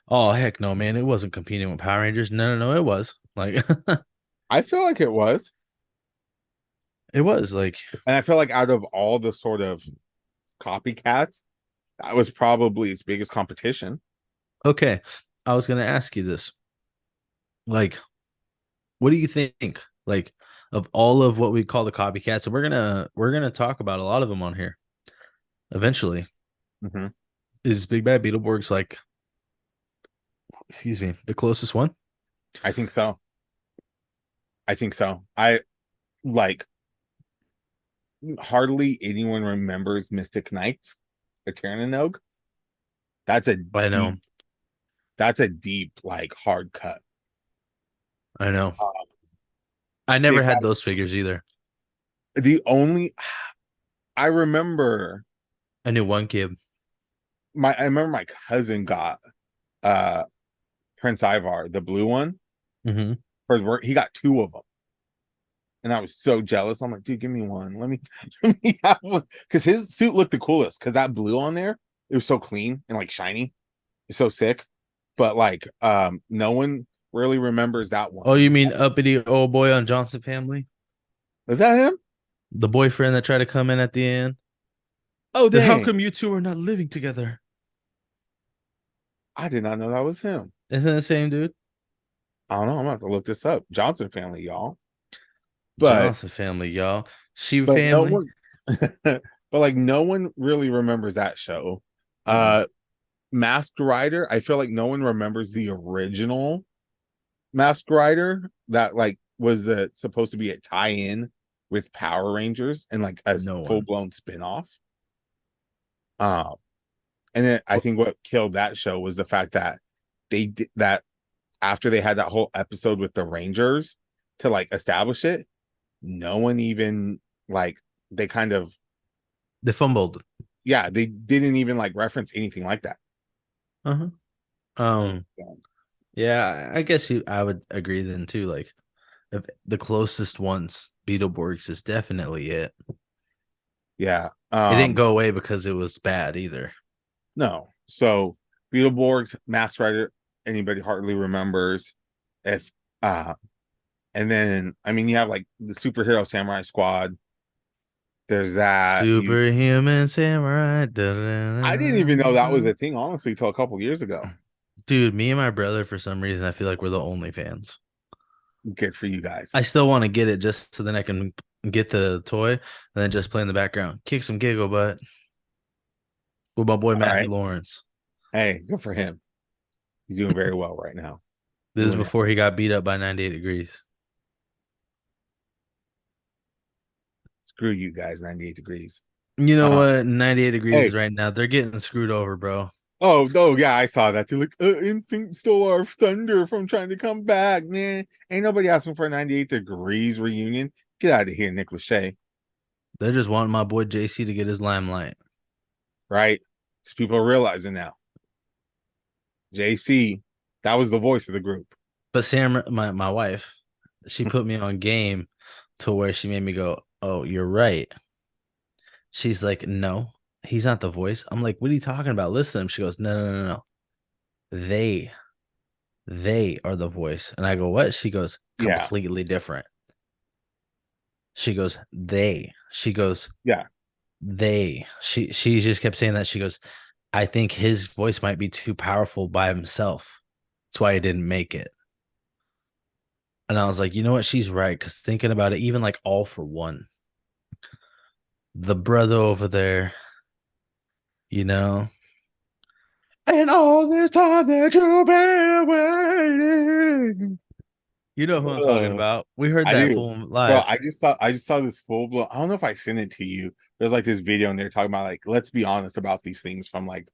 oh heck no, man, it wasn't competing with Power Rangers. No, no, no, it was. Like I feel like it was. it was like, And I feel like out of all the sort of copycats, that was probably its biggest competition. okay. I was gonna ask you this. Like, what do you think? Like, of all of what we call the copycats, and we're gonna talk about a lot of them on here eventually. Hmm. Is Big Bad Beetleborgs like, excuse me, the closest one? I think so. I think so. I like, hardly anyone remembers Mystic Knights, the Tyrannog. That's a I know, deep, that's a deep, like, hard cut. I know. Uh, I never Big had Bad. those figures either. The only I remember I knew one kid. my cousin got uh Prince Ivar, the blue one, Mm-hmm. for his work. He got two of them. And I was so jealous. I'm like, dude, give me one. Let me have one. Because his suit looked the coolest. Because that blue on there, it was so clean and like shiny. It's so sick. But like, no one really remembers that one. Oh, you mean uppity old boy on Johnson Family? Is that him? The boyfriend that tried to come in at the end? Oh, Then how dang. come you two are not living together? I did not know that was him. Isn't that the same dude? I don't know. I'm gonna have to look this up. Johnson family, y'all. But Johnson Family, y'all. She but no family. one but like no one really remembers that show. Mm-mm. Uh Masked Rider, I feel like no one remembers the original Masked Rider that like was supposed to be a tie-in with Power Rangers and like a No one. full-blown spin-off. Um, and then I think what killed that show was the fact that they did that after they had that whole episode with the Rangers to like establish it, no one even like, they kind of They fumbled. Yeah, they didn't even like reference anything like that. Uh-huh. Um, So, yeah, I guess I would agree then too. Like if the closest ones, Beetleborgs is definitely it. yeah. It didn't go away because it was bad either. No. So Beetleborgs, Mask Rider, anybody hardly remembers. If and then I mean you have like the superhero samurai squad. There's that. You Superhuman samurai. Da, I didn't even know da, that was da. a thing, honestly, until a couple years ago. Dude, me and my brother, for some reason, I feel like we're the only fans. Good for you guys. I still want to get it just so then I can get the toy and then just play in the background. Kick some giggle butt with my boy All Matthew right. Lawrence. Hey, good for him. He's doing very well right now. This is Doing it. before he got beat up by 98 degrees. Screw you guys, 98 degrees. You know Uh, what? 98 degrees is hey, right now. They're getting screwed over, bro. oh, oh, yeah, I saw that. They're like, Instinct stole our thunder from trying to come back, man. Ain't nobody asking for a 98 degrees reunion. Get out of here, Nick Lachey. They're just wanting my boy JC to get his limelight. Right? Because people are realizing now. JC, that was the voice of the group. But Sam, my wife, she put me on game to where she made me go, "Oh, you're right." She's like, "No, he's not the voice." I'm like, "What are you talking about? Listen to him." She goes, "No, no, no, no. They, they are the voice." And I go, "What?" She goes, Yeah. "Completely different." She goes, "They." She goes, Yeah. "They." She just kept saying that. She goes, "I think his voice might be too powerful by himself. That's why he didn't make it." And I was like, you know what? She's right. Because thinking about it, even like All for One, the brother over there, you know, and all this time that you've been waiting. You know who I'm talking Uh, about. We heard I that do. full Bro, live. I just saw this full blown. I don't know if I sent it to you. There's like this video and they're talking about like, let's be honest about these things from like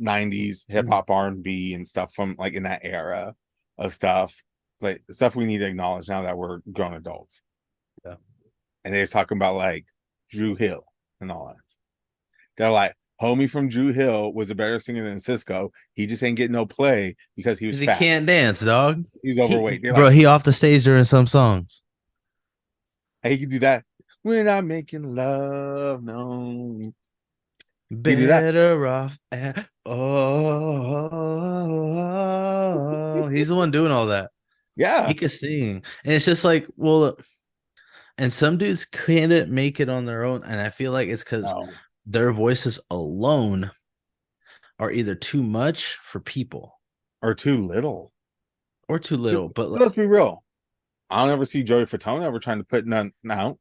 90s hip hop R&B and stuff from like in that era of stuff. It's like stuff we need to acknowledge now that we're grown adults. Yeah. And they're talking about like Drew Hill and all that. They're like, homie from Drew Hill was a better singer than Cisco. He just ain't getting no play because he was Because he fat. can't dance, dog. He was He, overweight. They're bro, like, he off the stage during some songs. hey, he can do that. We're not making love, no. He do that. Better off at, oh, he's the one doing all that. He Yeah. could sing. And it's just like, well, and some dudes couldn't make it on their own. And I feel like it's because No. their voices alone are either too much for people Or too little. or too little. But like, Let's be real. I don't ever see Joey Fatone ever trying to put none out.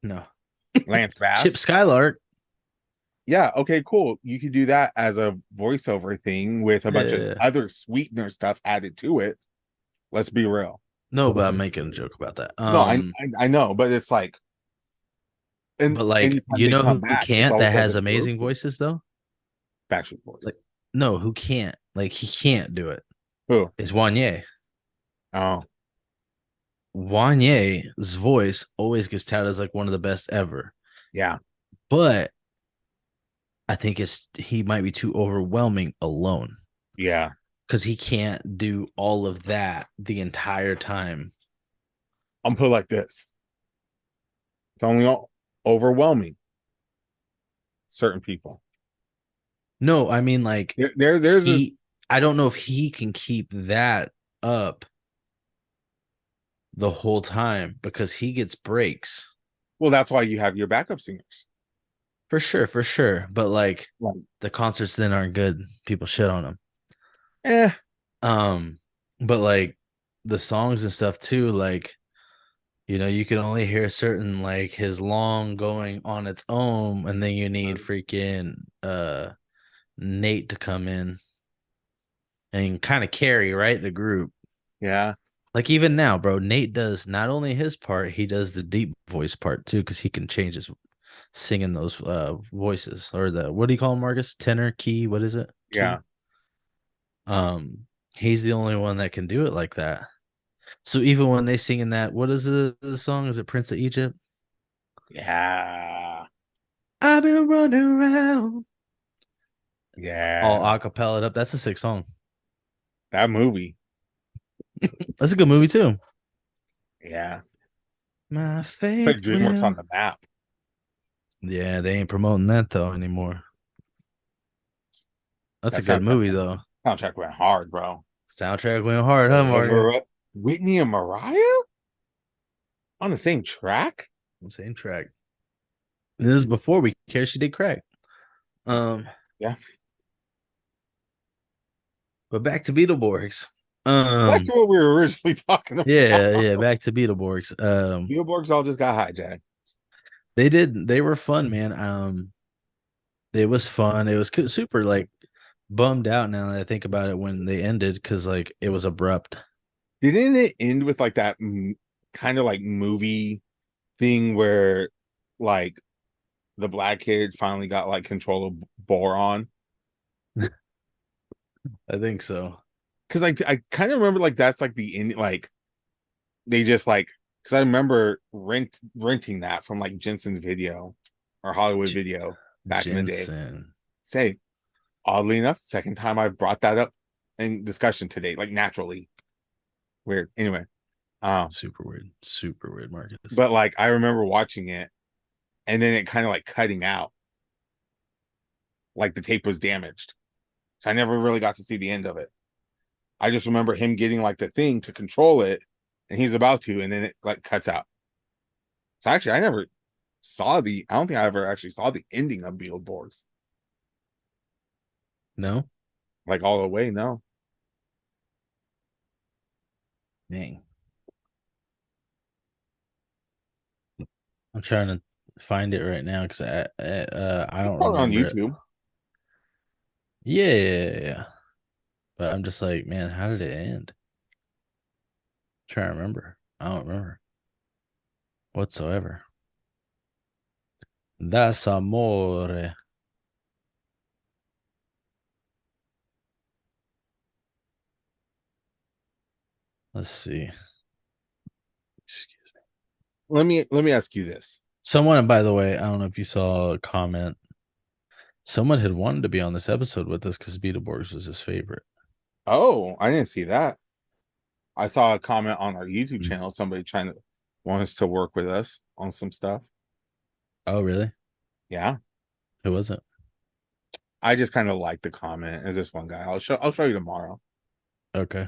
no. Lance Chip Bass. Skylark. Yeah, okay, cool. You could do that as a voiceover thing with a bunch of Yeah. other sweetener stuff added to it. Let's be real. No, but I'm making a joke about that. No, I know, but it's like, and But like, anytime you they know come who back, it's can't always that as has a group. amazing voices though? Backstreet Boys. Like, no, who can't? Like, he can't do it. Who? Is Wanye. Oh, Wanye's voice always gets touted as like one of the best ever. yeah, But I think he might be too overwhelming alone yeah. because he can't do all of that the entire time. I'm put like this. It's only overwhelming certain people. No, I mean like There's this. I don't know if he can keep that up the whole time because he gets breaks. Well, that's why you have your backup singers. For sure, for sure. But like Like, the concerts then aren't good. People shit on him. eh, Um, but like the songs and stuff too, like you can only hear certain like his long going on its own, and then you need freaking Nate to come in and kind of carry right the group. yeah, Like even now, bro, Nate does not only his part, he does the deep voice part too, because he can change his singing those voices or the what do you call them, Marcus? Tenor, key, what is it? yeah, Key. He's the only one that can do it like that. So even when they sing in that, what is the song? Is it Prince of Egypt? yeah. I've been running around all Yeah, acapella up. That's a sick song. that movie. That's a good movie too. Yeah, My faith put DreamWorks on will. the map. Yeah, they ain't promoting that though anymore. That's a That good movie soundtrack, though. soundtrack went hard, bro. Soundtrack went hard, huh, Margaret? Forever. Whitney and Mariah on the same track. Same track. This is before we care she did crack. Um, Yeah, but back to Beetleborgs. back to Um, what we were originally talking yeah, about. yeah, back to Beetleborgs. Beetleborgs all just got hijacked. They were fun, man. It was fun. It was super like bummed out now that I think about it when they ended because like it was abrupt. Didn't it end with like that kind of like movie thing where like the black kid finally got like control of Boron? I think so. Because like I kind of remember like that's like the end, like they just like because I remember renting that from like Jensen's Video or Hollywood J- Video back in the day. Jensen, Say, oddly enough, second time I brought that up in discussion today, like naturally. Weird. Anyway, super weird, Marcus. but like I remember watching it and then it kind of like cutting out, like the tape was damaged. So I never really got to see the end of it. I just remember him getting like the thing to control it, and he's about to, and then it like cuts out. So actually, I never saw the. I don't think I ever actually saw the ending of Beetleborgs, No, like all the way. No, dang. I'm trying to find it right now because I it's don't probably on remember it. YouTube. Yeah, yeah, yeah, yeah. But I'm just like, man, how did it end? Trying to remember. I don't remember whatsoever. That's amore. Let's see. Excuse me. Let me ask you this. Someone, by the way, I don't know if you saw a comment. Someone had wanted to be on this episode with us because Beetleborgs was his favorite. Oh, I didn't see that. I saw a comment on our YouTube Mm. channel. Somebody trying to want us to work with us on some stuff. Oh, really? Yeah, Who was it? I just kind of like the comment. Is this one guy? I'll show you tomorrow. Okay.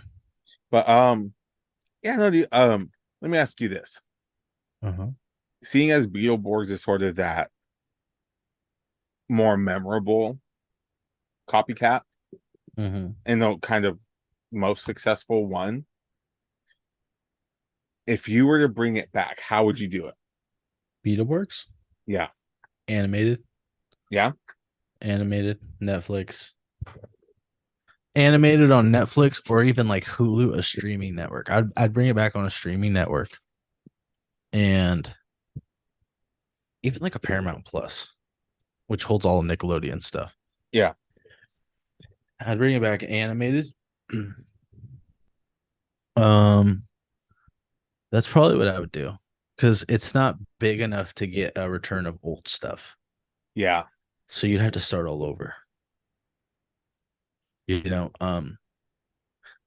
But yeah, no, let me ask you this. Uh-huh. Seeing as Beetleborgs is sort of that more memorable copycat Mm-hmm. and the kind of most successful one, if you were to bring it back, how would you do it? Beetleborgs? Yeah. Animated? Yeah. Animated? Netflix? Animated on Netflix or even like Hulu, a streaming network. I'd bring it back on a streaming network and even like a Paramount Plus, which holds all of Nickelodeon stuff. Yeah. I'd bring it back animated. um, that's probably what I would do because it's not big enough to get a return of old stuff. Yeah. So you'd have to start all over. You know,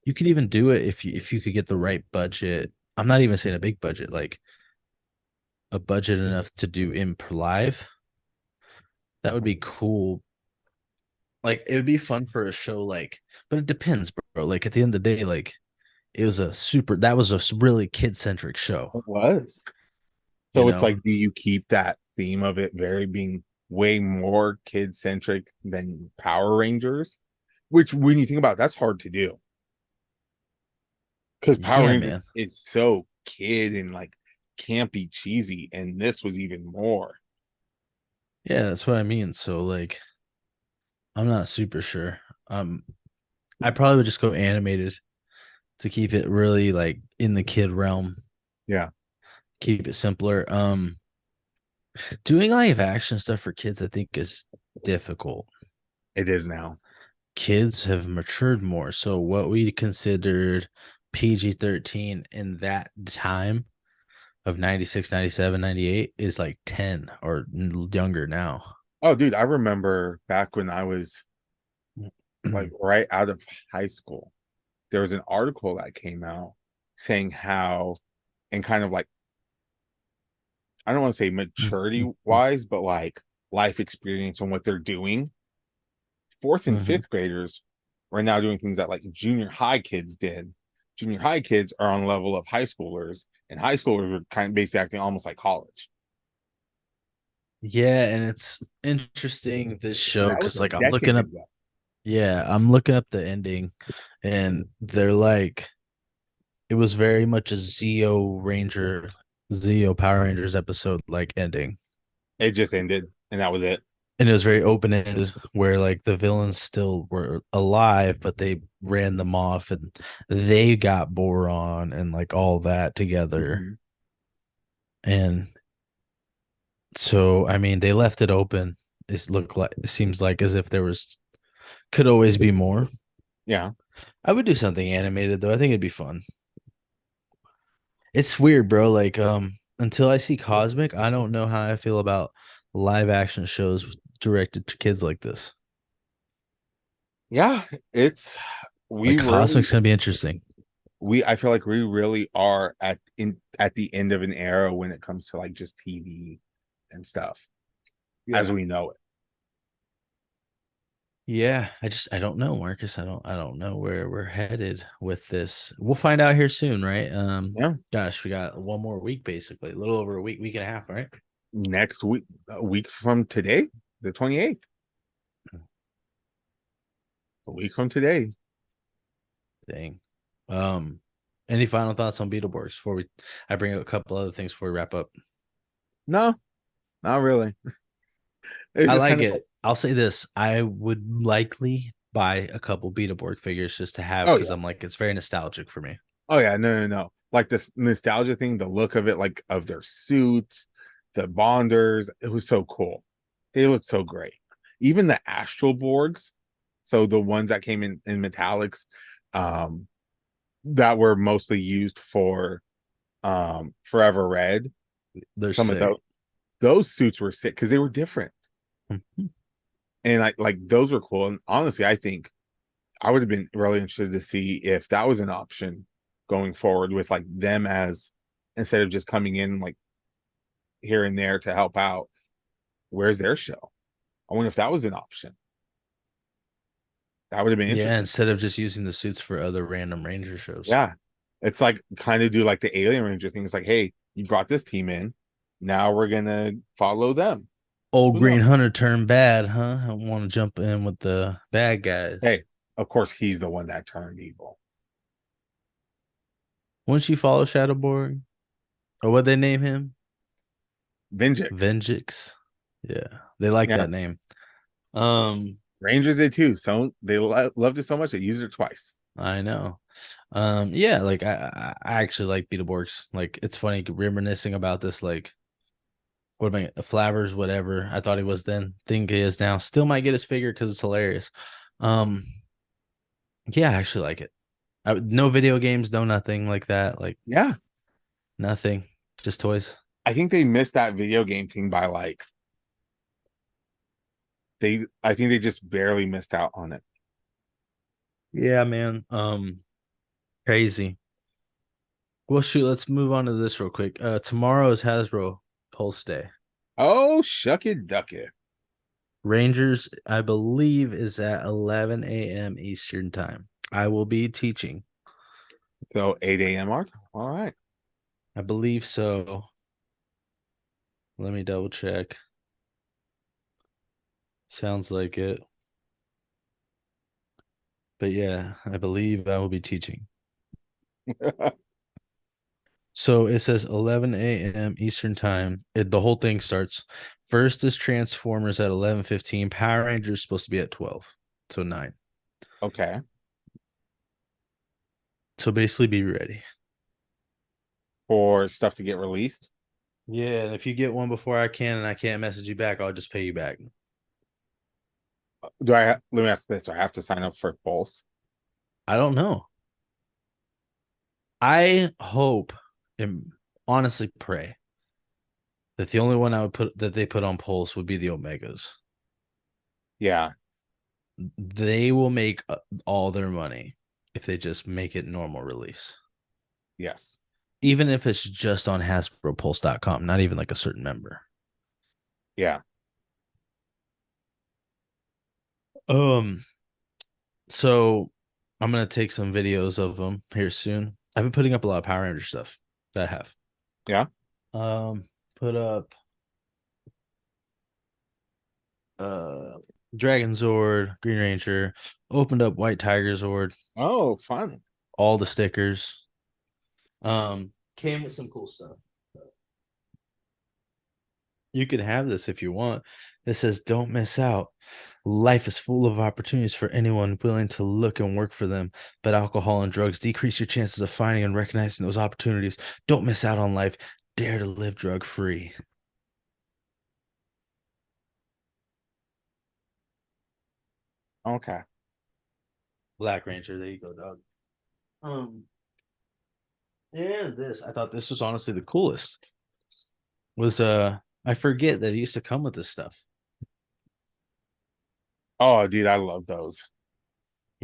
you could even do it if you could get the right budget. I'm not even saying a big budget, like a budget enough to do imp live. That would be cool. Like it would be fun for a show, like, but it depends, bro. Like at the end of the day, like it was a super. That was a really kid centric show. It was. You So it's know, like, do you keep that theme of it very being way more kid centric than Power Rangers? Which, when you think about it, that's hard to do because Power yeah, Rangers man. is so kid and like campy, cheesy, and this was even more. Yeah, that's what I mean. So like, I'm not super sure. I probably would just go animated to keep it really like in the kid realm. Yeah, Keep it simpler. Doing live action stuff for kids, I think, is difficult. it is now. Kids have matured more. So what we considered PG-13 in that time of 96, 97, 98 is like 10 or younger now. Oh, dude, I remember back when I was like right out of high school, there was an article that came out saying how, and kind of like, I don't want to say maturity wise, but like life experience on what they're doing. Fourth and Mhm. fifth graders are now doing things that like junior high kids did. Junior high kids are on level of high schoolers, and high schoolers are kind of basically acting almost like college. Yeah, and it's interesting this And show that was because a like decade ago. I'm looking up the ending, and they're like it was very much a Zeo Power Rangers episode like ending. It just ended, and that was it. And it was very open ended where like the villains still were alive, but they ran them off and they got Boron and like all that together. Mhm. And so I mean they left it open. It seems like as if there was could always be more. Yeah. I would do something animated though. I think it'd be fun. It's weird, bro. Like, until I see Cosmic, I don't know how I feel about live action shows directed to kids like this. Yeah, it's we Like, really Cosmic's gonna be interesting. we I feel like we really are at the end of an era when it comes to like just TV and stuff as Yeah. we know it. Yeah, I don't know, Marcus. I don't know where we're headed with this. We'll find out here soon, right? Yeah. Gosh, we got one more week basically, a little over a week, week and a half, right? Next week, a week from today, the 28th, a week from today. Dang. Um, any final thoughts on Beetleborgs before we I bring up a couple other things before we wrap up? No, not really. It's I just like kind of like, it. I'll say this: I would likely buy a couple Beetleborg figures just to have oh because yeah, I'm like it's very nostalgic for me. oh yeah, no. Like this nostalgia thing, the look of it, like of their suits, the bonders, it was so cool. They look so great. Even the Astral Borgs, so the ones that came in Metallix, um, that were mostly used for Forever Red. They're Some of sick. those suits were sick because they were different. And I like those were cool. And honestly, I think I would have been really interested to see if that was an option going forward with like them as instead of just coming in like here and there to help out. Where's their show? I wonder if that was an option. That would have been Yeah, interesting. instead of just using the suits for other random Ranger shows. Yeah. It's like kind of do like the Alien Ranger thing. It's like, hey, you brought this team in. Now we're gonna follow them. Old Who Green knows? Hunter turned bad, huh? I want to jump in with the bad guys. Hey, of course he's the one that turned evil. Wouldn't you follow Shadowborg? Or what they name him? Venjix. Venjix. Yeah, they like Yeah. that name. Um, Rangers did too. So they loved it so much they used it twice. I know. Yeah, like I actually like Beetleborgs. Like it's funny reminiscing about this. Like what am I? Flabbers, whatever. I thought he was then. Think he is now. Still might get his figure because it's hilarious. Um, yeah, I actually like it. No video games, no nothing like that. Like Yeah. nothing, just toys. I think they missed that video game thing by like I think they just barely missed out on it. Yeah, man. Crazy. Well, shoot, let's move on to this real quick. Tomorrow is Hasbro Pulse Day. Oh, shuck it, duck it. Rangers, I believe, is at 11 a.m. Eastern time. I will be teaching. So 8 a.m. our time. All right. I believe so. Let me double check. Sounds like it. But yeah, I believe I will be teaching. So it says 11 a.m. Eastern time. The whole thing starts. First is Transformers at 11:15. Power Rangers supposed to be at 12. So 9. Okay. So basically be ready. For stuff to get released. Yeah, and if you get one before I can and I can't message you back, I'll just pay you back. Let me ask this. Do I have to sign up for Pulse? I don't know. I hope, honestly pray that the only one I would put that they put on Pulse would be the Omegas. Yeah. They will make all their money if they just make it normal release. Yes. Even if it's just on HasbroPulse.com, not even like a certain member. Yeah. Um, so I'm gonna take some videos of them here soon. I've been putting up a lot of Power Ranger stuff that I have. Yeah. Put up uh Dragon Zord, Green Ranger, opened up White Tiger Zord, Oh, fun. all the stickers. Came with some cool stuff. You can have this if you want. It says, "Don't miss out. Life is full of opportunities for anyone willing to look and work for them, but alcohol and drugs decrease your chances of finding and recognizing those opportunities. Don't miss out on life. Dare to live drug free." Okay. Black Ranger, there you go, dog. Um, and this, I thought this was honestly the coolest. Was I forget that it used to come with this stuff. Oh, dude, I love those.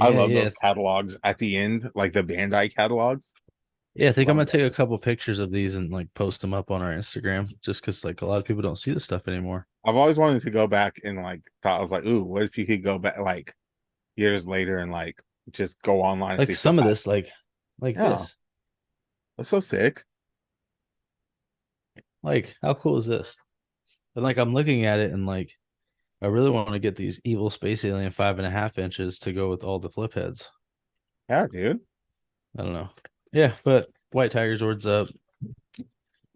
I Yeah, love those yeah. catalogs at the end, like the Bandai catalogs. Yeah, I think I'm Love gonna take a those. couple pictures of these and like post them up on our Instagram just because like a lot of people don't see this stuff anymore. I've always wanted to go back and like thought I was like, ooh, what if you could go back like years later and like just go online if Like they still some of have. this, like Yeah, this. that's so sick. Like, how cool is this? And like I'm looking at it and like I really want to get these evil space alien 5.5 inches to go with all the flip heads. Yeah, dude. I don't know. Yeah, but White Tiger Zord's up.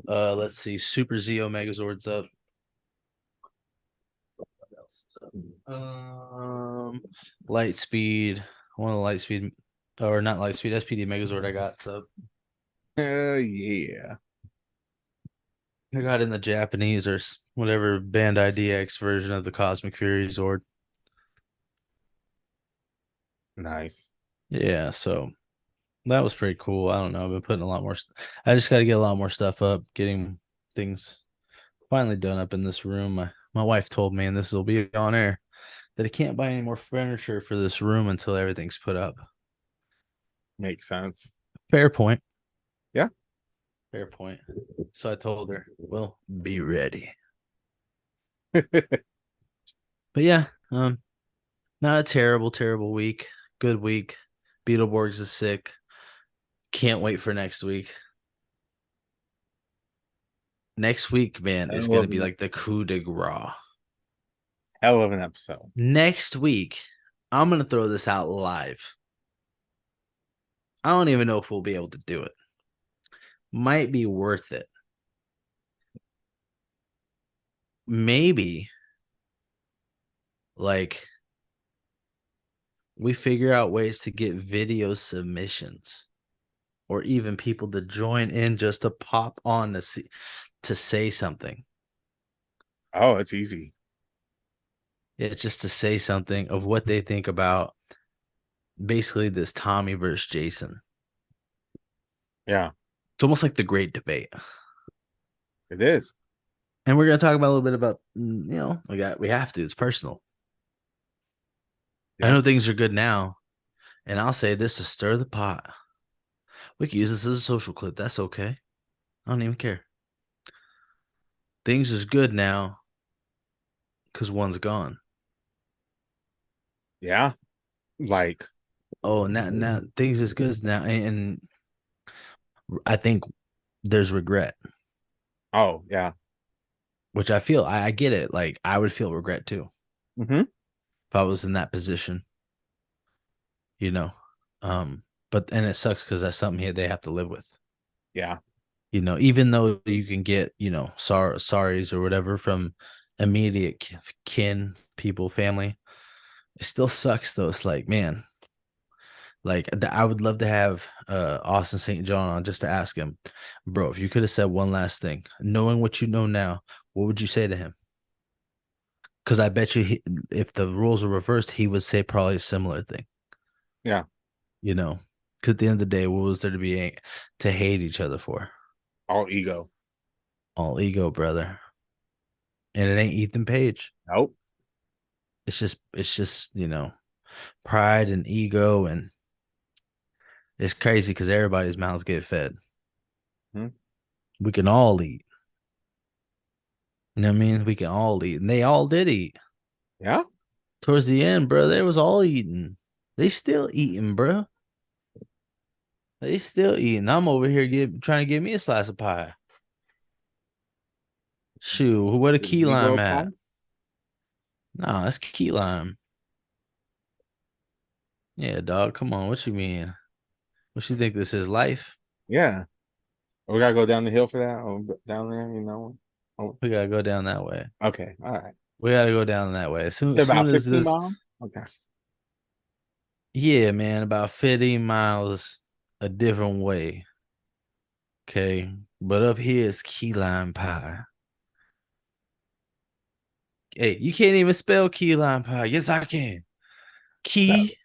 Let's see, Super Zeo Megazord's up. What else is up? Lightspeed. One of the Lightspeed, or not Lightspeed, SPD Megazord I got. So Yeah. I got in the Japanese or whatever Bandai DX version of the Cosmic Fury Zord. Nice. Yeah, so that was pretty cool. I don't know. I've been putting a lot more. I just got to get a lot more stuff up, getting things finally done up in this room. My wife told me, and this will be on air, that I can't buy any more furniture for this room until everything's put up. Makes sense. Fair point. Yeah. Fair point. So I told her, well, be ready. But yeah, not a terrible, terrible week. Good week. Beetleborgs is sick. Can't wait for next week. Next week, man, is Hell going to of be an like the episode. coup de grace. Hell of an episode. Next week, I'm going to throw this out live. I don't even know if we'll be able to do it. Might be worth it. Maybe like we figure out ways to get video submissions or even people to join in just to pop on to say something. Oh, it's easy. It's just to say something of what they think about basically this Tommy versus Jason. Yeah, It's almost like the great debate. it is. And we're going to talk about a little bit about, we have to. It's personal. I Yeah. know things are good now, and I'll say this to stir the pot. We can use this as a social clip. That's okay. I don't even care. Things is good now because one's gone. Yeah. Like, Oh, now things is good now, and I think there's regret, oh, yeah. which I feel I get it. Like I would feel regret too Hmm. if I was in that position, you know. But and it sucks because that's something they have to live with. Yeah. Even though you can get sorries or whatever from immediate kin, people, family, it still sucks though. It's like, man, like I would love to have Austin St. John on just to ask him, bro, if you could have said one last thing, knowing what you know now, what would you say to him? Because I bet you, if the rules were reversed, he would say probably a similar thing. Yeah. You know, because at the end of the day, what was there to hate each other for? All ego. All ego, brother. And it ain't Ethan Page. Nope. It's just, pride and ego, and it's crazy because everybody's mouths get fed. Hmm. We can all eat. You know what I mean? We can all eat. And they all did eat. Yeah. Towards the end, bro, they was all eating. They still eating, bro. They still eating. I'm over here trying to get me a slice of pie. Shoot, where the Is key ego a lime at? problem? Nah, that's key lime. Yeah, dog. Come on. What you mean? What you think this is life? Yeah. We gotta go down the hill for that. Oh, down there, you know. Oh, We gotta go down that way. okay. All right. We gotta go down that way. Soon About as 15 this, miles. Okay. yeah, man, about 15 miles a different way. Okay. But up here is key lime pie. Hey, you can't even spell key lime pie. Yes, I can. So, Key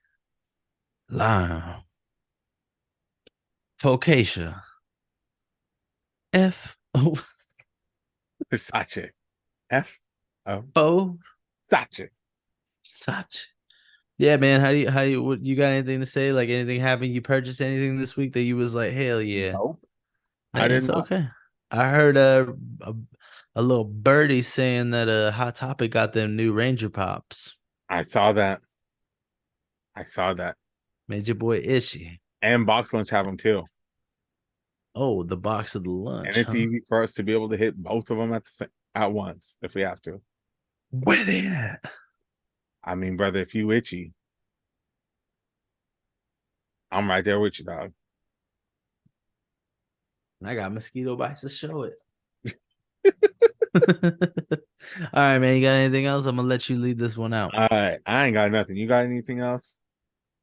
lime. Focacia. F O Versace. F O O Sachi. such. Yeah, man. What you got anything to say? Like anything happened? You purchased anything this week that you was like, hell yeah. Nope. I did It's not. okay. I heard a little birdie saying that Hot Topic got them new Ranger Pops. I saw that. I saw that. Made your boy itchy. And Box Lunch have them too. Oh, the box of the And lunch, it's huh? easy for us to be able to hit both of them at once if we have to. Where they at? I mean, brother, if you itchy, I'm right there with you, dog. I got mosquito bites to show it. All right, man. You got anything else? I'm gonna let you lead this one out. All right. I ain't got nothing. You got anything else?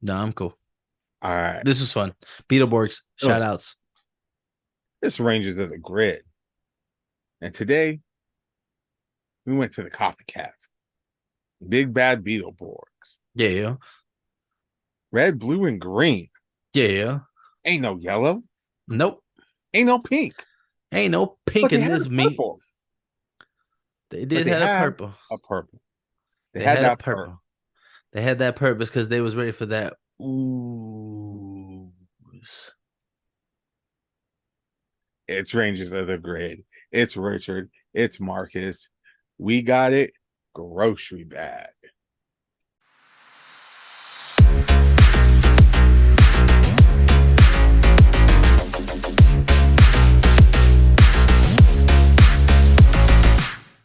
No, I'm cool. All right. This was fun. Beetleborgs, shout Look, outs. this Rangers of the Grid. And today we went to the copycat. Big Bad Beetleborgs. Yeah. Red, blue, and green. Yeah. Ain't no yellow. Nope. Ain't no pink. Ain't no But pink they in had a this meat. purple. They But did they have a had purple. a purple. They They had had a that purple. purple. They had that purpose because they was ready for that. Ooh. It's Rangers of the Grid. It's Richard. It's Marcus. We got it. Grocery bag.